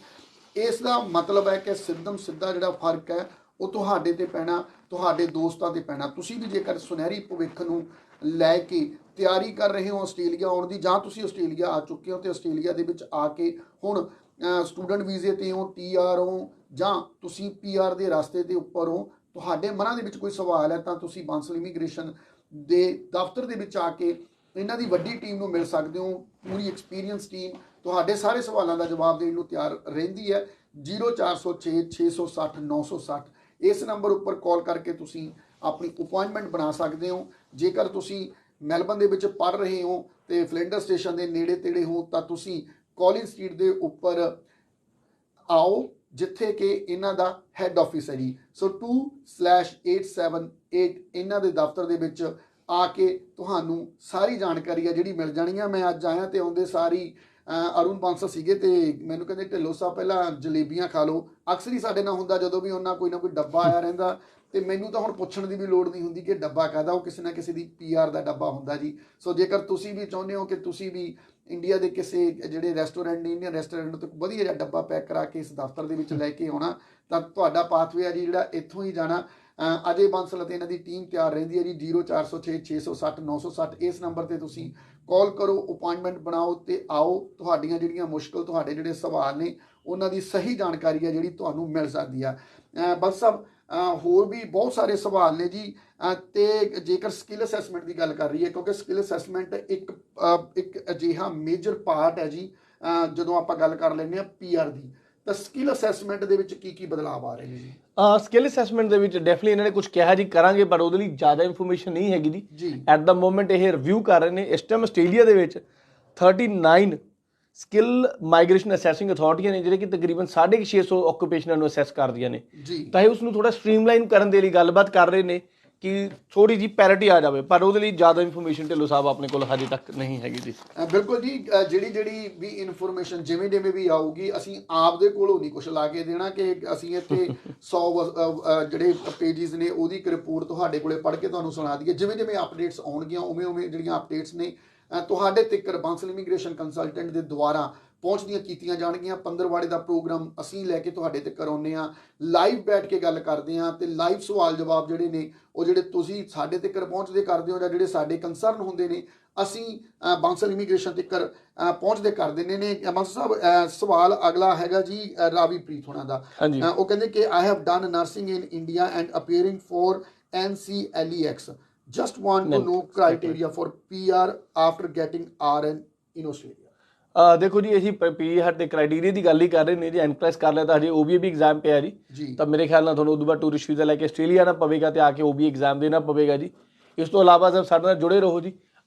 ਇਸ ਦਾ ਮਤਲਬ ਹੈ ਕਿ ਸਿੱਧਾ ਜਿਹੜਾ ਫਰਕ ਹੈ ਉਹ ਤੁਹਾਡੇ ਤੇ ਪੈਣਾ, ਤੁਹਾਡੇ ਦੋਸਤਾਂ ਤੇ ਪੈਣਾ। ਤੁਸੀਂ ਵੀ ਜੇਕਰ ਸੁਨਹਿਰੀ ਭਵਿੱਖ ਨੂੰ ਲੈ ਕੇ ਤਿਆਰੀ ਕਰ ਰਹੇ ਹੋ ਆਸਟ੍ਰੇਲੀਆ ਆਉਣ ਦੀ, ਜਾਂ ਤੁਸੀਂ ਆਸਟ੍ਰੇਲੀਆ ਆ ਚੁੱਕੇ ਹੋ ਤੇ ਆਸਟ੍ਰੇਲੀਆ ਦੇ ਵਿੱਚ ਆ ਕੇ ਹੁਣ ਸਟੂਡੈਂਟ ਵੀਜ਼ੇ ਤੇ ਹੋ, TR ਹੋ, ਜਾਂ ਤੁਸੀਂ PR ਦੇ ਰਸਤੇ ਦੇ ਉੱਪਰ ਹੋ, ਤੁਹਾਡੇ ਮਨਾਂ ਦੇ ਵਿੱਚ ਕੋਈ ਸਵਾਲ ਹੈ ਤਾਂ ਤੁਸੀਂ ਬਾਂਸਲ ਇਮੀਗ੍ਰੇਸ਼ਨ ਦੇ ਦਫ਼ਤਰ ਦੇ ਵਿੱਚ ਆ ਕੇ ਇਹਨਾਂ ਦੀ ਵੱਡੀ ਟੀਮ ਨੂੰ ਮਿਲ ਸਕਦੇ ਹੋ। ਪੂਰੀ ਐਕਸਪੀਰੀਅੰਸ ਟੀਮ ਤੁਹਾਡੇ ਸਾਰੇ ਸਵਾਲਾਂ ਦਾ ਜਵਾਬ ਦੇਣ ਨੂੰ ਤਿਆਰ ਰਹਿੰਦੀ ਹੈ। 0406 660 960 ਇਸ ਨੰਬਰ ਉੱਪਰ ਕਾਲ ਕਰਕੇ ਤੁਸੀਂ ਆਪਣੀ ਅਪਾਇੰਟਮੈਂਟ ਬਣਾ ਸਕਦੇ ਹੋ। ਜੇਕਰ ਤੁਸੀਂ ਮੈਲਬਨ ਦੇ ਵਿੱਚ ਪੜ੍ਹ ਰਹੇ ਹੋ ਤੇ ਫਲਿੰਡਰ ਸਟੇਸ਼ਨ ਦੇ ਨੇੜੇ ਤੇੜੇ ਹੋ ਤਾਂ ਤੁਸੀਂ ਕਾਲਿੰਗ ਸਟਰੀਟ ਦੇ ਉੱਪਰ ਆਓ, ਜਿੱਥੇ ਕਿ ਇਹਨਾਂ ਦਾ ਹੈੱਡ ਆਫਿਸ ਹੈ ਜੀ। ਸੋ 2/878 ਇਹਨਾਂ ਦੇ ਦਫ਼ਤਰ ਦੇ ਵਿੱਚ ਆ ਕੇ ਤੁਹਾਨੂੰ ਸਾਰੀ ਜਾਣਕਾਰੀ ਆ ਜਿਹੜੀ ਮਿਲ ਜਾਣੀ ਆ। ਮੈਂ ਅੱਜ ਆਇਆ ਤੇ ਆਉਂਦੇ ਸਾਰੀ ਅਰੁਣ ਬਾਂਸਲ ਸੀਗੇ ਤੇ ਮੈਨੂੰ ਕਹਿੰਦੇ ਢਿੱਲੋਂ ਸਾਹਿਬ ਪਹਿਲਾਂ ਜਲੇਬੀਆਂ ਖਾ ਲਓ। ਅਕਸਰ ਹੀ ਸਾਡੇ ਨਾਲ ਹੁੰਦਾ ਜਦੋਂ ਵੀ ਉਹਨਾਂ ਕੋਈ ਨਾ ਕੋਈ ਡੱਬਾ ਆਇਆ ਰਹਿੰਦਾ, ਤੇ ਮੈਨੂੰ ਤਾਂ ਹੁਣ ਪੁੱਛਣ ਦੀ ਵੀ ਲੋੜ ਨਹੀਂ ਹੁੰਦੀ ਕਿ ਡੱਬਾ ਕਾਹਦਾ, ਉਹ ਕਿਸੇ ਨਾ ਕਿਸੇ ਦੀ PR ਦਾ ਡੱਬਾ ਹੁੰਦਾ ਜੀ। ਸੋ ਜੇਕਰ ਤੁਸੀਂ ਵੀ ਚਾਹੁੰਦੇ ਹੋ ਕਿ ਤੁਸੀਂ ਵੀ ਇੰਡੀਆ ਦੇ ਕਿਸੇ ਜਿਹੜੇ ਰੈਸਟੋਰੈਂਟ ਨੇ, ਇੰਡੀਅਨ ਰੈਸਟੋਰੈਂਟ ਤੋਂ ਵਧੀਆ ਜਿਹਾ ਡੱਬਾ ਪੈਕ ਕਰਾ ਕੇ ਇਸ ਦਫ਼ਤਰ ਦੇ ਵਿੱਚ ਲੈ ਕੇ ਆਉਣਾ, ਤਾਂ ਤੁਹਾਡਾ ਪਾਥਵੇ ਆ ਜੀ ਜਿਹੜਾ ਇੱਥੋਂ ਹੀ ਜਾਣਾ। ਅਜੇ ਬਾਂਸਲ ਅਤੇ ਇਹਨਾਂ ਦੀ ਟੀਮ ਤਿਆਰ ਰਹਿੰਦੀ ਹੈ ਜੀ। 0406 660 960 ਇਸ ਨੰਬਰ ਤੇ ਤੁਸੀਂ ਕਾਲ ਕਰੋ, ਅਪਾਇੰਟਮੈਂਟ ਬਣਾਓ ਤੇ ਆਓ। ਤੁਹਾਡੀਆਂ ਜਿਹੜੀਆਂ ਮੁਸ਼ਕਲ, ਤੁਹਾਡੇ ਜਿਹੜੇ ਸਵਾਲ ਨੇ ਉਹਨਾਂ ਦੀ ਸਹੀ ਜਾਣਕਾਰੀ ਹੈ ਜਿਹੜੀ ਤੁਹਾਨੂੰ ਮਿਲ ਸਕਦੀ ਆ। ਬਸ ਸਾਹਿਬ ਹੋਰ ਵੀ ਬਹੁਤ ਸਾਰੇ ਸਵਾਲ ਨੇ ਜੀ। ਤੇ ਜੇਕਰ ਸਕਿੱਲ ਅਸੈਸਮੈਂਟ ਦੀ ਗੱਲ ਕਰ ਰਹੀ ਹੈ, ਕਿਉਂਕਿ ਸਕਿੱਲ ਅਸੈਸਮੈਂਟ ਇੱਕ ਅਜਿਹਾ ਮੇਜਰ ਪਾਰਟ ਹੈ ਜੀ। ਜਦੋਂ ਆਪਾਂ ਗੱਲ ਕਰ ਲੈਂਦੇ ਹਾਂ PR ਦੀ, ਤਾਂ ਸਕਿੱਲ ਅਸੈਸਮੈਂਟ ਦੇ ਵਿੱਚ ਕੀ ਬਦਲਾਅ ਆ ਰਹੇ ਨੇ ਜੀ? ਸਕਿੱਲ ਅਸੈਸਮੈਂਟ ਦੇ ਵਿੱਚ ਡੈਫੀਨਿਟਲੀ ਇਹਨਾਂ ਨੇ ਕੁਝ ਕਿਹਾ ਜੀ ਕਰਾਂਗੇ, ਪਰ ਉਹਦੇ ਲਈ ਜ਼ਿਆਦਾ ਇਨਫੋਰਮੇਸ਼ਨ ਨਹੀਂ ਹੈਗੀ ਜੀ। ਐਟ ਦਾ ਮੋਮੈਂਟ ਇਹ ਰਿਵਿਊ ਕਰ ਰਹੇ ਨੇ। ਇਸ ਟਾਈਮ ਆਸਟ੍ਰੇਲੀਆ ਦੇ ਵਿੱਚ 39 ਸਕਿੱਲ ਮਾਈਗ੍ਰੇਸ਼ਨ ਅਸੈਸਿੰਗ ਅਥਾਰਟੀਆਂ ਨੇ ਜਿਹੜੇ ਕਿ ਤਕਰੀਬਨ 650 ਆਕੂਪੇਸ਼ਨਾਂ ਨੂੰ ਅਸੈਸ ਕਰਦੀਆਂ ਨੇ। ਤਾਂ ਇਹ ਉਸ ਨੂੰ ਥੋੜਾ ਸਟ੍ਰੀਮਲਾਈਨ ਕਰਨ ਦੇ ਲਈ ਗੱਲਬਾਤ ਕਰ ਰਹੇ ਨੇ ਕਿ ਥੋੜੀ ਜੀ ਪੈਰਿਟੀ ਆ ਜਾਵੇ, ਪਰ ਉਹਦੇ ਲਈ ਜ਼ਿਆਦਾ ਇਨਫੋਰਮੇਸ਼ਨ ਢਿੱਲੋਂ ਸਾਹਿਬ ਆਪਣੇ ਕੋਲ ਹਜੇ ਤੱਕ ਨਹੀਂ ਹੈਗੀ ਜੀ। ਬਿਲਕੁਲ ਜੀ, ਜਿਹੜੀ ਵੀ ਇਨਫੋਰਮੇਸ਼ਨ ਜਿਵੇਂ ਵੀ ਆਊਗੀ, ਅਸੀਂ ਆਪਦੇ ਕੋਲੋਂ ਨਹੀਂ ਕੁਝ ਲਾ ਕੇ ਦੇਣਾ ਕਿ ਅਸੀਂ ਇੱਥੇ 100 ਜਿਹੜੇ ਪੇਜਿਸ ਨੇ ਉਹਦੀ ਇੱਕ ਰਿਪੋਰਟ ਤੁਹਾਡੇ ਕੋਲੇ ਪੜ੍ਹ ਕੇ ਤੁਹਾਨੂੰ ਸੁਣਾ ਦਈਏ। ਜਿਵੇਂ ਅਪਡੇਟਸ ਆਉਣਗੀਆਂ ਉਵੇਂ ਜਿਹੜੀਆਂ ਅਪਡੇਟਸ ਨੇ ਤੁਹਾਡੇ ਤੱਕ ਬਾਂਸਲ ਇਮੀਗ੍ਰੇਸ਼ਨ ਕੰਸਲਟੈਂਟ ਦੇ ਦੁਆਰਾ ਪਹੁੰਚਦੀਆਂ ਕੀਤੀਆਂ ਜਾਣਗੀਆਂ। ਪੰਦਰਵਾੜੇ ਦਾ ਪ੍ਰੋਗਰਾਮ ਅਸੀਂ ਲੈ ਕੇ ਤੁਹਾਡੇ ਤੱਕ ਆਉਂਦੇ ਹਾਂ, ਲਾਈਵ ਬੈਠ ਕੇ ਗੱਲ ਕਰਦੇ ਹਾਂ ਤੇ ਲਾਈਵ ਸਵਾਲ ਜਵਾਬ ਜਿਹੜੇ ਨੇ ਉਹ ਜਿਹੜੇ ਤੁਸੀਂ ਸਾਡੇ ਤੱਕ ਪਹੁੰਚਦੇ ਕਰਦੇ ਹੋ ਜਾਂ ਜਿਹੜੇ ਸਾਡੇ ਕੰਸਰਨ ਹੁੰਦੇ ਨੇ, ਅਸੀਂ ਬਾਂਸਲ ਇਮੀਗ੍ਰੇਸ਼ਨ ਤੱਕ ਪਹੁੰਚਦੇ ਕਰ ਦਿੰਦੇ ਨੇ। ਬਾਂਸਲ ਸਾਹਿਬ ਸਵਾਲ ਅਗਲਾ ਹੈਗਾ ਜੀ ਰਾਵੀਪ੍ਰੀਤ ਹੋਣਾ ਦਾ। ਉਹ ਕਹਿੰਦੇ ਕਿ I have done nursing in India and appearing for NCLEX, just want to know criteria for PR after getting RN in Australia। ਦੇਖੋ ਜੀ, ਅਸੀਂ PR ਦੇ ਕ੍ਰਾਈਟੇਰੀਆ ਦੀ ਗੱਲ ਹੀ ਕਰ ਰਹੇ ਨੇ ਜੀ। ਐਨਕਲੈਸ ਕਰ ਲਿਆ ਤਾਂ ਹਜੇ OBA ਵੀ ਐਗਜ਼ਾਮ ਪਿਆ ਜੀ, ਤਾਂ ਮੇਰੇ ਖਿਆਲ ਨਾਲ ਤੁਹਾਨੂੰ ਉਦੋਂ ਬਾਅਦ ਟੂਰਿਸਟ ਵੀਜ਼ਾ ਲੈ ਕੇ ਆਸਟ੍ਰੇਲੀਆ ਆਉਣਾ ਪਵੇਗਾ ਤੇ ਆ ਕੇ OBA ਐਗਜ਼ਾਮ ਦੇਣਾ ਪਵੇਗਾ ਜੀ। ਇਸ ਤੋਂ ਇਲਾਵਾ ਸਭ ਸਾਡੇ ਨਾਲ ਜੁੜੇ ਰਹੋ ਜੀ।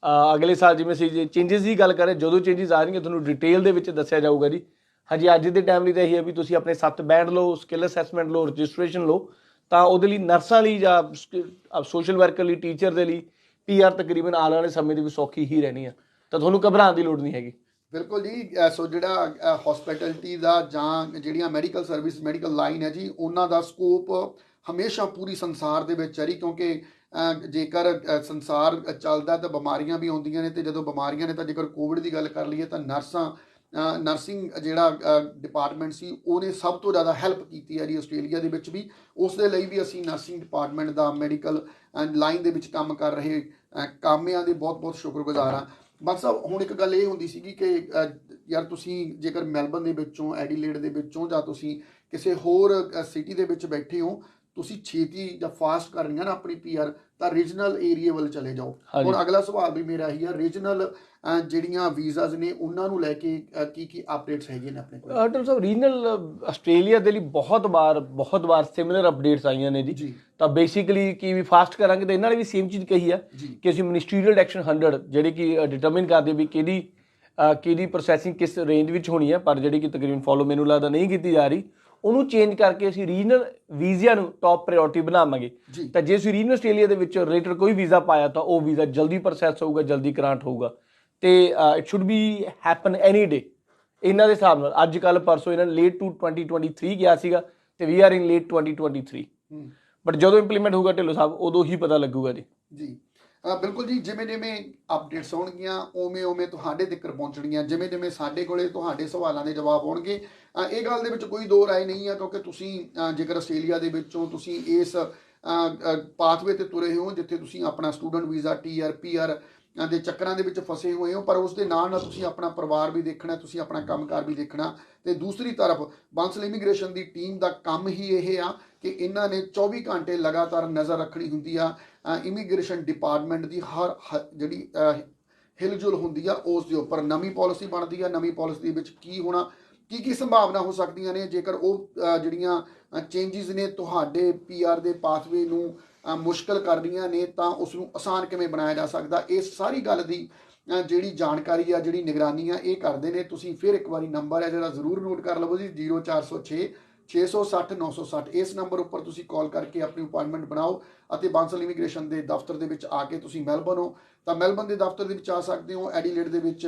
ਅਗਲੇ ਸਾਲ ਜਿਵੇਂ ਅਸੀਂ ਚੇਂਜਸ ਦੀ ਗੱਲ ਕਰ ਰਹੇ, ਜਦੋਂ ਚੇਂਜਸ ਆ ਰਹੀਆਂ ਤੁਹਾਨੂੰ ਡਿਟੇਲ ਦੇ ਵਿੱਚ ਦੱਸਿਆ ਜਾਊਗਾ ਜੀ। ਹਜੇ ਅੱਜ ਦੇ ਟਾਈਮ ਲਈ ਤਾਂ ਇਹੀ ਹੈ ਵੀ ਤੁਸੀਂ ਆਪਣੇ 7 ਬੈਂਡ ਲਓ, ਸਕਿੱਲ ਅਸੈਸਮੈਂਟ ਲਓ, ਰਜਿਸਟ੍ਰੇਸ਼ਨ ਲਓ। ਤਾਂ ਉਹਦੇ ਲਈ ਨਰਸਾਂ ਲਈ ਜਾਂ ਸੋਸ਼ਲ ਵਰਕਰ ਲਈ, ਟੀਚਰ ਦੇ ਲਈ PR ਤਕਰੀਬਨ ਆਉਣ ਵਾਲੇ ਸਮੇਂ ਦੇ ਵਿੱਚ ਸੌਖੀ ਹੀ ਰਹਿਣੀ ਆ, ਤਾਂ ਤੁਹਾਨੂੰ ਘਬਰਾਉਣ ਦੀ ਲੋੜ ਨਹੀਂ ਹੈਗੀ। ਬਿਲਕੁਲ ਜੀ। ਸੋ ਜਿਹੜਾ ਹੌਸਪਿਟੈਲਿਟੀ ਦਾ ਜਾਂ ਜਿਹੜੀਆਂ ਮੈਡੀਕਲ ਸਰਵਿਸ, ਮੈਡੀਕਲ ਲਾਈਨ ਹੈ ਜੀ, ਉਹਨਾਂ ਦਾ ਸਕੋਪ ਹਮੇਸ਼ਾ ਪੂਰੀ ਸੰਸਾਰ ਦੇ ਵਿੱਚ ਹੈ ਜੀ। ਕਿਉਂਕਿ ਜੇਕਰ ਸੰਸਾਰ ਚੱਲਦਾ ਤਾਂ ਬਿਮਾਰੀਆਂ ਵੀ ਆਉਂਦੀਆਂ ਨੇ, ਤੇ ਜਦੋਂ ਬਿਮਾਰੀਆਂ ਨੇ ਤਾਂ ਜੇਕਰ ਕੋਵਿਡ ਦੀ ਗੱਲ ਕਰ ਲਈਏ ਤਾਂ ਨਰਸਾਂ ਨਰਸਿੰਗ ਜਿਹੜਾ ਡਿਪਾਰਟਮੈਂਟ ਸੀ ਉਹਨੇ ਸਭ ਤੋਂ ਜ਼ਿਆਦਾ ਹੈਲਪ ਕੀਤੀ ਹੈ ਜੀ ਆਸਟ੍ਰੇਲੀਆ ਦੇ ਵਿੱਚ ਵੀ। ਉਸ ਦੇ ਲਈ ਵੀ ਅਸੀਂ ਨਰਸਿੰਗ ਡਿਪਾਰਟਮੈਂਟ ਦਾ ਮੈਡੀਕਲ ਲਾਈਨ ਦੇ ਵਿੱਚ ਕੰਮ ਕਰ ਰਹੇ ਕਾਮਿਆਂ ਦੇ ਬਹੁਤ ਬਹੁਤ ਸ਼ੁਕਰਗੁਜ਼ਾਰ ਹਾਂ। ਬਸ ਹੁਣ ਇੱਕ ਗੱਲ ਇਹ ਹੁੰਦੀ ਸੀਗੀ ਕਿ ਯਾਰ ਤੁਸੀਂ ਜੇਕਰ ਮੈਲਬਨ ਦੇ ਵਿੱਚੋਂ, ਐਡੀਲੇਡ ਦੇ ਵਿੱਚੋਂ ਜਾਂ ਤੁਸੀਂ ਕਿਸੇ ਹੋਰ ਸਿਟੀ ਦੇ ਵਿੱਚ ਬੈਠੇ ਹੋ, ਤੁਸੀਂ ਛੇਤੀ ਜਾਂ ਫਾਸਟ ਕਰਨੀ ਹੈ ਨਾ ਆਪਣੀ PR, ਤਾਂ ਰੀਜਨਲ ਏਰੀਆ ਵੱਲ ਚਲੇ ਜਾਓ। ਹੁਣ ਅਗਲਾ ਸਵਾਲ ਵੀ ਮੇਰਾ ਇਹੀ ਆ, ਰੀਜਨਲ ਜਿਹੜੀਆਂ ਵੀਜ਼ਾਜ਼ ਨੇ ਉਹਨਾਂ ਨੂੰ ਲੈ ਕੇ ਕੀ ਕੀ ਅਪਡੇਟਸ ਹੈਗੇ ਨੇ ਆਪਣੇ ਕੋਲ? ਡਾਕਟਰ ਸਾਹਿਬ ਰੀਜਨਲ ਆਸਟ੍ਰੇਲੀਆ ਦੇ ਲਈ ਬਹੁਤ ਵਾਰ ਸਿਮਿਲਰ ਅਪਡੇਟਸ ਆਈਆਂ ਨੇ ਜੀ। ਤਾਂ ਬੇਸਿਕਲੀ ਕੀ ਵੀ ਫਾਸਟ ਕਰਾਂਗੇ ਤਾਂ ਇਹਨਾਂ ਨੇ ਵੀ ਸੇਮ ਚੀਜ਼ ਕਹੀ ਹੈ ਕਿ ਅਸੀਂ ਮਿਨਿਸਟਰੀਅਲ ਐਕਸ਼ਨ 100 ਜਿਹੜੀ ਕਿ ਡਿਟਰਮਿਨ ਕਰਦੇ ਵੀ ਕਿਹਦੀ ਪ੍ਰੋਸੈਸਿੰਗ ਕਿਸ ਰੇਂਜ ਵਿੱਚ ਹੋਣੀ ਹੈ, ਪਰ ਜਿਹੜੀ ਕਿ ਤਕਰੀਬਨ ਫੋਲੋ ਮੈਨੂੰ ਲੱਗਦਾ ਨਹੀਂ ਕੀਤੀ ਜਾ ਰਹੀ, ਉਹਨੂੰ ਚੇਂਜ ਕਰਕੇ ਅਸੀਂ ਰੀਜਨਲ ਵੀਜ਼ਿਆਂ ਨੂੰ ਟੌਪ ਪ੍ਰਾਇੋਰਟੀ ਬਣਾਵਾਂਗੇ। ਤਾਂ ਜੇ ਅਸੀਂ ਰੀਜਨਲ ਆਸਟ੍ਰੇਲੀਆ ਦੇ ਵਿੱਚ ਰਿਲੇਟਡ ਕੋਈ ਵੀਜ਼ਾ ਪਾਇਆ ਤਾਂ ਉਹ ਵੀਜ਼ਾ ਜਲਦੀ ਪ੍ਰੋਸੈਸ ਹੋਊਗਾ, ਜਲਦੀ ਗ੍ਰਾਂਟ ਹੋਊਗਾ ਤੇ ਇਟ ਸ਼ੁੱਡ ਬੀ ਹੈਪਨ ਐਨੀ ਡੇ। ਇਹਨਾਂ ਦੇ ਹਿਸਾਬ ਨਾਲ ਅੱਜ ਕੱਲ੍ਹ ਪਰਸੋਂ ਇਹਨਾਂ ਨੇ ਲੇਟ ਟੂ 2023 ਗਿਆ ਸੀਗਾ ਤੇ we are in late 2023, but ਜਦੋਂ ਇੰਪਲੀਮੈਂਟ ਹੋਊਗਾ ਢਿੱਲੋਂ ਸਾਹਿਬ ਉਦੋਂ ਹੀ ਪਤਾ ਲੱਗੂਗਾ ਜੀ। ਬਿਲਕੁਲ ਜੀ, ਜਿਵੇਂ ਜਿਵੇਂ ਅਪਡੇਟਸ ਆਉਣਗੀਆਂ ਉਵੇਂ ਤੁਹਾਡੇ ਤੱਕ ਪਹੁੰਚਣਗੀਆਂ, ਜਿਵੇਂ ਜਿਵੇਂ ਸਾਡੇ ਕੋਲੇ ਤੁਹਾਡੇ ਸਵਾਲਾਂ ਦੇ ਜਵਾਬ ਆਉਣਗੇ। ਇਹ ਗੱਲ ਦੇ ਵਿੱਚ ਕੋਈ ਦੋ ਰਾਏ ਨਹੀਂ ਆ, ਕਿਉਂਕਿ ਤੁਸੀਂ ਜੇਕਰ ਆਸਟ੍ਰੇਲੀਆ ਦੇ ਵਿੱਚੋਂ ਤੁਸੀਂ ਇਸ ਪਾਥਵੇ ਤੇ ਤੁਰੇ ਹੋ ਜਿੱਥੇ ਤੁਸੀਂ ਆਪਣਾ ਸਟੂਡੈਂਟ ਵੀਜ਼ਾ, TR, PR ਦੇ ਚੱਕਰਾਂ ਦੇ ਵਿੱਚ ਫਸੇ ਹੋਏ ਹੋ, ਪਰ ਉਸ ਦੇ ਨਾਲ ਨਾਲ ਤੁਸੀਂ ਆਪਣਾ ਪਰਿਵਾਰ ਵੀ ਦੇਖਣਾ, ਤੁਸੀਂ ਆਪਣਾ ਕੰਮਕਾਰ ਵੀ ਦੇਖਣਾ। ਤੇ ਦੂਸਰੀ ਤਰਫ ਬਾਂਸਲ ਇਮੀਗ੍ਰੇਸ਼ਨ ਦੀ ਟੀਮ ਦਾ ਕੰਮ ਹੀ ਇਹ ਆ ਕਿ ਇਹਨਾਂ ਨੇ 24 ਘੰਟੇ ਲਗਾਤਾਰ ਨਜ਼ਰ ਰੱਖਣੀ ਹੁੰਦੀ ਆ ਇਮੀਗ੍ਰੇਸ਼ਨ ਡਿਪਾਰਟਮੈਂਟ ਦੀ ਹਰ ਜਿਹੜੀ ਹਿਲਜੁਲ ਹੁੰਦੀ ਆ ਉਸ ਦੇ ਉੱਪਰ। ਨਵੀਂ ਪਾਲਿਸੀ ਬਣਦੀ ਆ, ਨਵੀਂ ਪਾਲਿਸੀ ਦੇ ਵਿੱਚ ਕੀ ਹੋਣਾ, ਕੀ ਸੰਭਾਵਨਾ ਹੋ ਸਕਦੀਆਂ ਨੇ, ਜੇਕਰ ਉਹ ਜਿਹੜੀਆਂ ਚੇਂਜਿਸ ਨੇ ਤੁਹਾਡੇ PR ਦੇ ਪਾਥਵੇ ਨੂੰ ਮੁਸ਼ਕਲ ਕਰ ਰਹੀਆਂ ਨੇ ਤਾਂ ਉਸ ਨੂੰ ਆਸਾਨ ਕਿਵੇਂ ਬਣਾਇਆ ਜਾ ਸਕਦਾ, ਇਸ ਸਾਰੀ ਗੱਲ ਦੀ ਜਿਹੜੀ ਜਾਣਕਾਰੀ ਆ, ਜਿਹੜੀ ਨਿਗਰਾਨੀ ਆ, ਇਹ ਕਰਦੇ ਨੇ। ਤੁਸੀਂ ਫਿਰ ਇੱਕ ਵਾਰੀ ਨੰਬਰ ਹੈ ਜਿਹੜਾ ਜ਼ਰੂਰ ਨੋਟ ਕਰ ਲਵੋ ਜੀ, 0406 660 960। ਇਸ ਨੰਬਰ ਉੱਪਰ ਤੁਸੀਂ ਕਾਲ ਕਰਕੇ ਆਪਣੀ ਅਪਾਇੰਟਮੈਂਟ ਬਣਾਓ ਅਤੇ ਬਾਂਸਲ ਇਮੀਗ੍ਰੇਸ਼ਨ ਦੇ ਦਫ਼ਤਰ ਦੇ ਵਿੱਚ ਆ ਕੇ ਤੁਸੀਂ ਮੈਲਬਨ ਹੋ ਤਾਂ ਮੈਲਬਨ ਦੇ ਦਫ਼ਤਰ ਦੇ ਵਿੱਚ ਆ ਸਕਦੇ ਹੋ। ਐਡੀਲੇਡ ਦੇ ਵਿੱਚ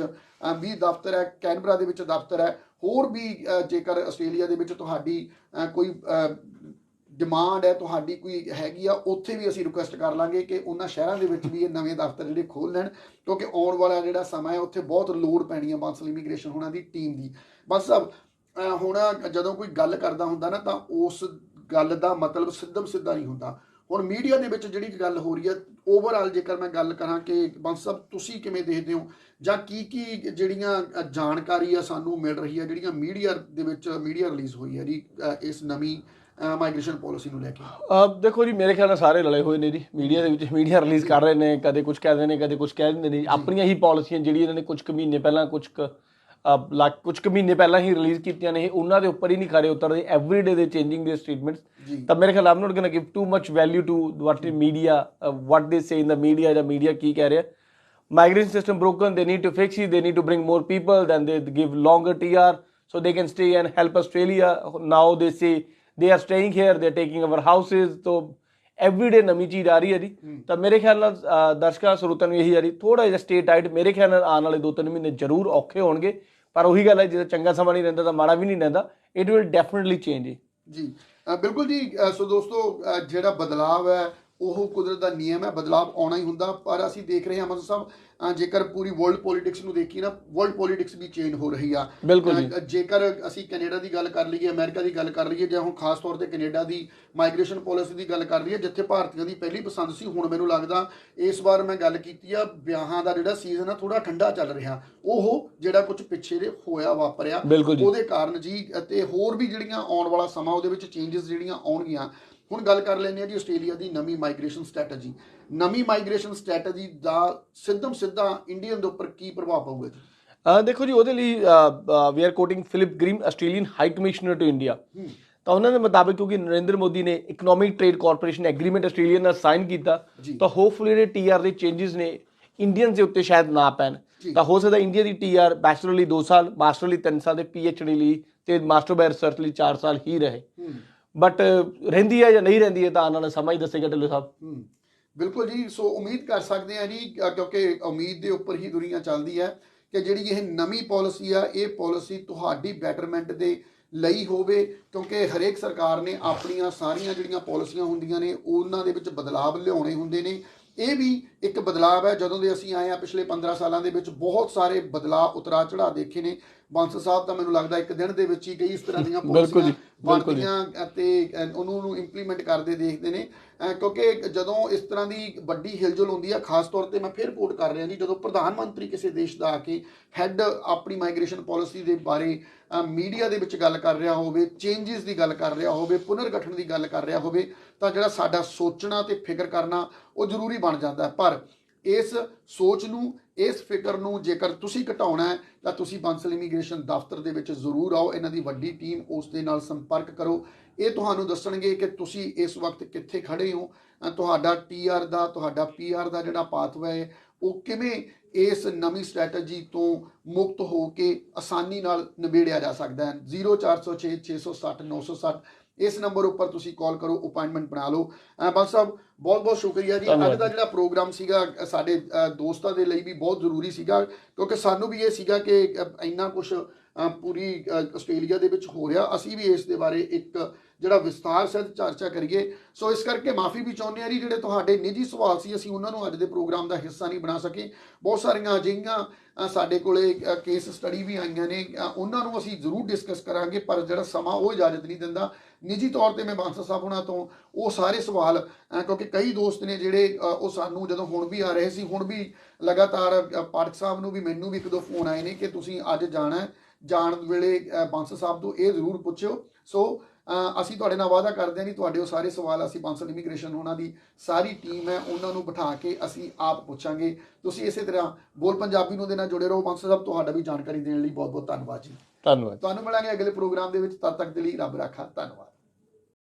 ਵੀ ਦਫ਼ਤਰ ਹੈ, ਕੈਨਬਰਾ ਦੇ ਵਿੱਚ ਦਫ਼ਤਰ ਹੈ। ਹੋਰ ਵੀ ਜੇਕਰ ਆਸਟ੍ਰੇਲੀਆ ਦੇ ਵਿੱਚ ਤੁਹਾਡੀ ਕੋਈ ਡਿਮਾਂਡ ਹੈ, ਤੁਹਾਡੀ ਕੋਈ ਹੈਗੀ ਆ, ਉੱਥੇ ਵੀ ਅਸੀਂ ਰਿਕੁਐਸਟ ਕਰ ਲਾਂਗੇ ਕਿ ਉਹਨਾਂ ਸ਼ਹਿਰਾਂ ਦੇ ਵਿੱਚ ਵੀ ਇਹ ਨਵੇਂ ਦਫ਼ਤਰ ਜਿਹੜੇ ਖੋਲ੍ਹ ਲੈਣ, ਕਿਉਂਕਿ ਆਉਣ ਵਾਲਾ ਜਿਹੜਾ ਸਮਾਂ ਹੈ ਉੱਥੇ ਬਹੁਤ ਲੋੜ ਪੈਣੀ ਹੈ ਬਾਂਸਲ ਇਮੀਗ੍ਰੇਸ਼ਨ ਹੋਣਾ ਦੀ ਟੀਮ ਦੀ। ਬਸ ਹੁਣ ਜਦੋਂ ਕੋਈ ਗੱਲ ਕਰਦਾ ਹੁੰਦਾ ਨਾ ਤਾਂ ਉਸ ਗੱਲ ਦਾ ਮਤਲਬ ਸਿੱਧਾ ਨਹੀਂ ਹੁੰਦਾ। ਹੁਣ ਮੀਡੀਆ ਦੇ ਵਿੱਚ ਜਿਹੜੀ ਗੱਲ ਹੋ ਰਹੀ ਹੈ ਓਵਰਆਲ, ਜੇਕਰ ਮੈਂ ਗੱਲ ਕਰਾਂ ਕਿ ਬੰਸ ਸਾਹਿਬ ਤੁਸੀਂ ਕਿਵੇਂ ਦੇਖਦੇ ਹੋ ਜਾਂ ਕੀ ਜਿਹੜੀਆਂ ਜਾਣਕਾਰੀ ਆ ਸਾਨੂੰ ਮਿਲ ਰਹੀ ਹੈ ਜਿਹੜੀਆਂ ਮੀਡੀਆ ਦੇ ਵਿੱਚ ਰਿਲੀਜ਼ ਹੋਈ ਹੈ ਜੀ ਇਸ ਨਵੀਂ ਮਾਈਗ੍ਰੇਸ਼ਨ ਪਾਲਿਸੀ ਨੂੰ ਲੈ ਕੇ? ਦੇਖੋ ਜੀ, ਮੇਰੇ ਖਿਆਲ ਨਾਲ ਸਾਰੇ ਰਲੇ ਹੋਏ ਨੇ ਜੀ ਮੀਡੀਆ ਦੇ ਵਿੱਚ। ਮੀਡੀਆ ਰਿਲੀਜ਼ ਕਰ ਰਹੇ ਨੇ, ਕਦੇ ਕੁਝ ਕਹਿੰਦੇ ਨੇ, ਕਦੇ ਕੁਝ ਕਹਿ ਦਿੰਦੇ ਨੇ। ਆਪਣੀਆਂ ਹੀ ਪਾਲਿਸੀਆਂ ਜਿਹੜੀਆਂ ਇਹਨਾਂ ਨੇ ਕੁਝ ਕੁ ਮਹੀਨੇ ਪਹਿਲਾਂ ਹੀ ਰਿਲੀਜ਼ ਕੀਤੀਆਂ ਨੇ, ਉਹਨਾਂ ਦੇ ਉੱਪਰ ਹੀ ਨਹੀਂ ਖਰੇ ਉਤਰਦੇ। Everyday they changing their statements. ਤਾਂ ਮੇਰੇ ਖਿਆਲ I'm not going to give too much value to what media, what they say in the media, ਜਾਂ ਮੀਡੀਆ ਕੀ ਕਹਿ ਰਿਹਾ। Migration system broken, they need to fix it, they need to bring more people, then they give longer TR so they can stay and help Australia. Now they say they are staying here, they are taking our houses. तो everyday ਨਵੀਂ ਚੀਜ਼ ਆ ਰਹੀ ਹੈ ਜੀ। ਤਾਂ ਮੇਰੇ ਖਿਆਲ ਨਾਲ ਦਰਸ਼ਕਾਂ ਸਰੋਤਿਆਂ ਨੂੰ ਇਹੀ ਆ ਰਹੀ, ਥੋੜ੍ਹਾ ਜਿਹਾ ਸਟੇ ਟਾਈਟ। ਮੇਰੇ ਖਿਆਲ ਨਾਲ ਆਉਣ ਵਾਲੇ 2-3 ਮਹੀਨੇ ਜ਼ਰੂਰ ਔਖੇ ਹੋਣਗੇ, ਪਰ ਉਹੀ ਗੱਲ ਹੈ, ਜਦੋਂ ਚੰਗਾ ਸਮਾਂ ਨਹੀਂ ਰਹਿੰਦਾ ਤਾਂ ਮਾੜਾ ਵੀ ਨਹੀਂ ਰਹਿੰਦਾ। ਇਟ ਵਿਲ ਡੈਫੀਨਿਟਲੀ ਚੇਂਜ ਜੀ। ਬਿਲਕੁਲ ਜੀ। ਸੋ ਦੋਸਤੋ, ਜਿਹੜਾ ਬਦਲਾਵ ਹੈ ਉਹ ਕੁਦਰਤ ਦਾ ਨਿਯਮ ਹੈ, ਬਦਲਾਵ ਆਉਣਾ ਹੀ ਹੁੰਦਾ। ਪਰ ਅਸੀਂ ਦੇਖ ਰਹੇ ਹਾਂ ਮਤਲਬ ਸਾਹਿਬ, ਜੇਕਰ ਪੂਰੀ ਵਰਲਡ ਪੋਲੀਟਿਕਸ ਨੂੰ ਦੇਖੀਏ ਨਾ, ਵਰਲਡ ਪੋਲੀਟਿਕਸ ਵੀ ਚੇਂਜ ਹੋ ਰਹੀ ਆ। ਜੇਕਰ ਅਸੀਂ ਕੈਨੇਡਾ ਦੀ ਗੱਲ ਕਰ ਲਈਏ, ਅਮਰੀਕਾ ਦੀ ਗੱਲ ਕਰ ਲਈਏ, ਜਾਂ ਹੁਣ ਖਾਸ ਤੌਰ ਤੇ ਕੈਨੇਡਾ ਦੀ ਮਾਈਗ੍ਰੇਸ਼ਨ ਪਾਲਿਸੀ ਦੀ ਗੱਲ ਕਰ ਲਈਏ, ਜਿੱਥੇ ਭਾਰਤੀਆਂ ਦੀ ਪਹਿਲੀ ਪਸੰਦ ਸੀ, ਹੁਣ ਮੈਨੂੰ ਲੱਗਦਾ ਇਸ ਵਾਰ ਮੈਂ ਗੱਲ ਕੀਤੀ ਆ ਵਿਆਹਾਂ ਦਾ ਜਿਹੜਾ ਸੀਜ਼ਨ ਆ ਥੋੜਾ ਠੰਡਾ ਚੱਲ ਰਿਹਾ। ਉਹ ਜਿਹੜਾ ਕੁਝ ਪਿੱਛੇ ਦੇ ਹੋਇਆ ਵਾਪਰਿਆ ਉਹਦੇ ਕਾਰਨ ਜੀ, ਅਤੇ ਹੋਰ ਵੀ ਜਿਹੜੀਆਂ ਆਉਣ ਵਾਲਾ ਸਮਾਂ ਉਹਦੇ ਵਿੱਚ ਚੇਂਜਸ ਜਿਹੜੀਆਂ ਆਉਣਗੀਆਂ। ਹੁਣ ਗੱਲ ਕਰ ਲੈਂਦੇ ਹਾਂ ਜੀ ਆਸਟ੍ਰੇਲੀਆ ਦੀ ਨਵੀਂ ਮਾਈਗ੍ਰੇਸ਼ਨ ਸਟ੍ਰੈਟਜੀ। ਨਵੀਂ ਮਾਈਗ੍ਰੇਸ਼ਨ ਸਟ੍ਰੈਟਜੀ ਦਾ ਸਿੱਧਾ ਇੰਡੀਅਨ ਦੇ ਉੱਪਰ ਕੀ ਪ੍ਰਭਾਵ ਪਊਗਾ ਜੀ? ਦੇਖੋ ਜੀ, ਉਹਦੇ ਲਈ we are quoting Philip Green, Australian high commissioner to India. ਤਾਂ ਉਹਨਾਂ ਦੇ ਮੁਤਾਬਿਕ ਕਿਉਂਕਿ ਨਰਿੰਦਰ ਮੋਦੀ ਨੇ economic trade corporation agreement Australia ਨਾਲ ਸਾਈਨ ਕੀਤਾ, ਤਾਂ ਹੋਪਫੁਲੀ ਜਿਹੜੇ TR ਦੇ ਚੇਂਜਸ ਨੇ ਇੰਡੀਅਨਸ ਦੇ ਉੱਤੇ ਸ਼ਾਇਦ ਨਾ ਪੈਣ। ਤਾਂ ਹੋ ਸਕਦਾ ਇੰਡੀਆ ਦੀ TR ਬੈਚਲਰ ਲਈ 2 ਸਾਲ, ਮਾਸਟਰ ਲਈ 3 ਸਾਲ, ਤੇ PhD ਲਈ ਤੇ ਮਾਸਟਰ ਬਾਈ ਰਿਸਰਚ ਲਈ 4 ਸਾਲ ਹੀ ਰਹੇ। ਬਟ ਰਹਿੰਦੀ ਹੈ ਜਾਂ ਨਹੀਂ ਰਹਿੰਦੀ ਹੈ ਤਾਂ ਆਉਣ ਵਾਲਾ ਸਮਾਂ ਹੀ ਦੱਸੇਗਾ ਢਿੱਲੋਂ ਸਾਹਿਬ। ਬਿਲਕੁਲ ਜੀ। ਸੋ ਉਮੀਦ ਕਰ ਸਕਦੇ ਹਾਂ ਜੀ, ਕਿਉਂਕਿ ਉਮੀਦ ਦੇ ਉੱਪਰ ਹੀ ਦੁਨੀਆ ਚੱਲਦੀ ਹੈ, ਕਿ ਜਿਹੜੀ ਇਹ ਨਵੀਂ ਪਾਲਿਸੀ ਆ, ਇਹ ਪਾਲਿਸੀ ਤੁਹਾਡੀ ਬੈਟਰਮੈਂਟ ਦੇ ਲਈ ਹੋਵੇ, ਕਿਉਂਕਿ ਹਰੇਕ ਸਰਕਾਰ ਨੇ ਆਪਣੀਆਂ ਸਾਰੀਆਂ ਜਿਹੜੀਆਂ ਪਾਲਿਸੀਆਂ ਹੁੰਦੀਆਂ ਨੇ ਉਹਨਾਂ ਦੇ ਵਿੱਚ ਬਦਲਾਵ ਲਿਆਉਣੇ ਹੁੰਦੇ ਨੇ। ਇਹ ਵੀ ਇੱਕ ਬਦਲਾਵ ਹੈ। ਜਦੋਂ ਦੇ ਅਸੀਂ ਆਏ ਹਾਂ ਪਿਛਲੇ 15 ਸਾਲਾਂ ਦੇ ਵਿੱਚ ਬਹੁਤ ਸਾਰੇ ਬਦਲਾਅ, ਉਤਰਾਅ ਚੜ੍ਹਾਅ ਦੇਖੇ ਨੇ। ਬਾਂਸਲ ਸਾਹਿਬ ਤਾਂ ਮੈਨੂੰ ਲੱਗਦਾ ਇੱਕ ਦਿਨ ਦੇ ਵਿੱਚ ਹੀ ਕਈ ਇਸ ਤਰ੍ਹਾਂ ਦੀਆਂ ਬਿਲਕੁਲ ਜੀ, ਬਿਲਕੁਲ ਜੀ। ਬਣਦੀਆਂ ਤੇ ਉਹਨੂੰ ਇੰਪਲੀਮੈਂਟ ਕਰਦੇ ਦੇਖਦੇ ਨੇ ਕਿਉਂਕਿ ਜਦੋਂ ਇਸ ਤਰ੍ਹਾਂ ਦੀ ਵੱਡੀ ਹਿਲਜੁਲ ਹੁੰਦੀ ਆ, ਖਾਸ ਤੌਰ ਤੇ ਮੈਂ ਫਿਰ ਰਿਪੋਰਟ ਕਰ ਰਿਹਾ ਜੀ, ਜਦੋਂ ਪ੍ਰਧਾਨ ਮੰਤਰੀ ਕਿਸੇ ਦੇਸ਼ ਦਾ ਆ ਕੇ ਹੈੱਡ ਆਪਣੀ ਮਾਈਗ੍ਰੇਸ਼ਨ ਪਾਲਿਸੀ ਦੇ ਬਾਰੇ ਮੀਡੀਆ ਦੇ ਵਿੱਚ ਗੱਲ ਕਰ ਰਿਹਾ ਹੋਵੇ, ਚੇਂਜਸ ਦੀ ਗੱਲ ਕਰ ਰਿਹਾ ਹੋਵੇ, ਪੁਨਰਗਠਨ ਦੀ ਗੱਲ ਕਰ ਰਿਹਾ ਹੋਵੇ, ਤਾਂ ਜਿਹੜਾ ਸਾਡਾ ਸੋਚਣਾ ਤੇ ਫਿਕਰ ਕਰਨਾ ਉਹ ਜ਼ਰੂਰੀ ਬਣ ਜਾਂਦਾ ਹੈ। ਪਰ ਇਸ ਸੋਚ ਨੂੰ, ਇਸ ਫਿਕਰ ਨੂੰ ਜੇਕਰ ਤੁਸੀਂ ਘਟਾਉਣਾ ਹੈ ਤਾਂ ਤੁਸੀਂ ਬਾਂਸਲ ਇਮੀਗ੍ਰੇਸ਼ਨ ਦਫ਼ਤਰ ਦੇ ਵਿੱਚ ਜ਼ਰੂਰ ਆਓ। ਇਹਨਾਂ ਦੀ ਵੱਡੀ ਟੀਮ ਉਸ ਦੇ ਨਾਲ ਸੰਪਰਕ ਕਰੋ। ਇਹ ਤੁਹਾਨੂੰ ਦੱਸਣਗੇ ਕਿ ਤੁਸੀਂ ਇਸ ਵਕਤ ਕਿੱਥੇ ਖੜੇ ਹੋ, ਤੁਹਾਡਾ TR ਦਾ, ਤੁਹਾਡਾ PR ਦਾ ਜਿਹੜਾ ਪਾਥਵੇ ਹੈ ਉਹ ਕਿਵੇਂ ਇਸ ਨਵੀਂ ਸਟ੍ਰੈਟਜੀ ਤੋਂ ਮੁਕਤ ਹੋ ਕੇ ਆਸਾਨੀ ਨਾਲ ਨਿਬੇੜਿਆ ਜਾ ਸਕਦਾ ਹੈ। 0406 660 960 ਇਸ ਨੰਬਰ ਉੱਪਰ ਤੁਸੀਂ ਕਾਲ ਕਰੋ, ਅਪਾਇੰਟਮੈਂਟ ਬਣਾ ਲਓ। ਬਾਲ ਸਾਹਿਬ ਬਹੁਤ ਬਹੁਤ ਸ਼ੁਕਰੀਆ ਜੀ। ਅੱਜ ਦਾ ਜਿਹੜਾ ਪ੍ਰੋਗਰਾਮ ਸੀਗਾ ਸਾਡੇ ਦੋਸਤਾਂ ਦੇ ਲਈ ਵੀ ਬਹੁਤ ਜ਼ਰੂਰੀ ਸੀਗਾ, ਕਿਉਂਕਿ ਸਾਨੂੰ ਵੀ ਇਹ ਸੀਗਾ ਕਿ ਇੰਨਾ ਕੁਛ ਪੂਰੀ ਆਸਟ੍ਰੇਲੀਆ ਦੇ ਵਿੱਚ ਹੋ ਰਿਹਾ, ਅਸੀਂ ਵੀ ਇਸ ਦੇ ਬਾਰੇ ਇੱਕ ਜਿਹੜਾ ਵਿਸਥਾਰ ਸਹਿਤ ਚਰਚਾ ਕਰੀਏ। ਸੋ ਇਸ ਕਰਕੇ ਮਾਫੀ ਵੀ ਚਾਹੁੰਦੇ ਹਾਂ ਜੀ, ਜਿਹੜੇ ਤੁਹਾਡੇ ਨਿੱਜੀ ਸਵਾਲ ਸੀ ਅਸੀਂ ਉਹਨਾਂ ਨੂੰ ਅੱਜ ਦੇ ਪ੍ਰੋਗਰਾਮ ਦਾ ਹਿੱਸਾ ਨਹੀਂ ਬਣਾ ਸਕੇ। ਬਹੁਤ ਸਾਰੀਆਂ ਅਜਿਹੀਆਂ ਸਾਡੇ ਕੋਲੇ ਕੇਸ ਸਟੱਡੀ ਵੀ ਆਈਆਂ ਨੇ, ਉਹਨਾਂ ਨੂੰ ਅਸੀਂ ਜ਼ਰੂਰ ਡਿਸਕਸ ਕਰਾਂਗੇ, ਪਰ ਜਿਹੜਾ ਸਮਾਂ ਉਹ ਇਜਾਜ਼ਤ ਨਹੀਂ ਦਿੰਦਾ। ਨਿੱਜੀ ਤੌਰ ਤੇ ਮੈਂ ਬਾਂਸਲ ਸਾਹਿਬ ਉਹਨਾਂ ਤੋਂ ਉਹ ਸਾਰੇ ਸਵਾਲ, ਕਿਉਂਕਿ ਕਈ ਦੋਸਤ ਨੇ ਜਿਹੜੇ ਉਹ ਸਾਨੂੰ ਜਦੋਂ ਹੁਣ ਵੀ ਆ ਰਹੇ ਸੀ, ਹੁਣ ਵੀ ਲਗਾਤਾਰ ਪਾਠਕ ਸਾਹਿਬ ਨੂੰ ਵੀ, ਮੈਨੂੰ ਵੀ 1-2 ਫੋਨ ਆਏ ਨੇ ਕਿ ਤੁਸੀਂ ਅੱਜ ਜਾਣਾ, ਜਾਣ ਵੇਲੇ ਬਾਂਸਲ ਸਾਹਿਬ ਤੋਂ ਇਹ ਜ਼ਰੂਰ ਪੁੱਛਿਓ। ਸੋ ਅਸੀਂ ਤੁਹਾਡੇ ਨਾਲ ਵਾਅਦਾ ਕਰਦੇ ਹਾਂ ਜੀ, ਤੁਹਾਡੇ ਉਹ ਸਾਰੇ ਸਵਾਲ ਅਸੀਂ ਬਾਂਸਲ ਇਮੀਗ੍ਰੇਸ਼ਨ, ਉਹਨਾਂ ਦੀ ਸਾਰੀ ਟੀਮ ਹੈ, ਉਹਨਾਂ ਨੂੰ ਬਿਠਾ ਕੇ ਅਸੀਂ ਆਪ ਪੁੱਛਾਂਗੇ। ਤੁਸੀਂ ਇਸੇ ਤਰ੍ਹਾਂ ਬੋਲ ਪੰਜਾਬੀ ਨੂੰ ਦੇ ਨਾਲ ਜੁੜੇ ਰਹੋ। ਬਾਂਸਲ ਸਾਹਿਬ ਤੁਹਾਡਾ ਵੀ ਜਾਣਕਾਰੀ ਦੇਣ ਲਈ ਬਹੁਤ ਬਹੁਤ ਧੰਨਵਾਦ ਜੀ। ਧੰਨਵਾਦ। ਤੁਹਾਨੂੰ ਮਿਲਾਂਗੇ ਅਗਲੇ ਪ੍ਰੋਗਰਾਮ ਦੇ ਵਿੱਚ, ਤਦ ਤੱਕ ਦੇ ਲਈ ਰੱਬ ਰਾਖਾ। ਧੰਨਵਾਦ।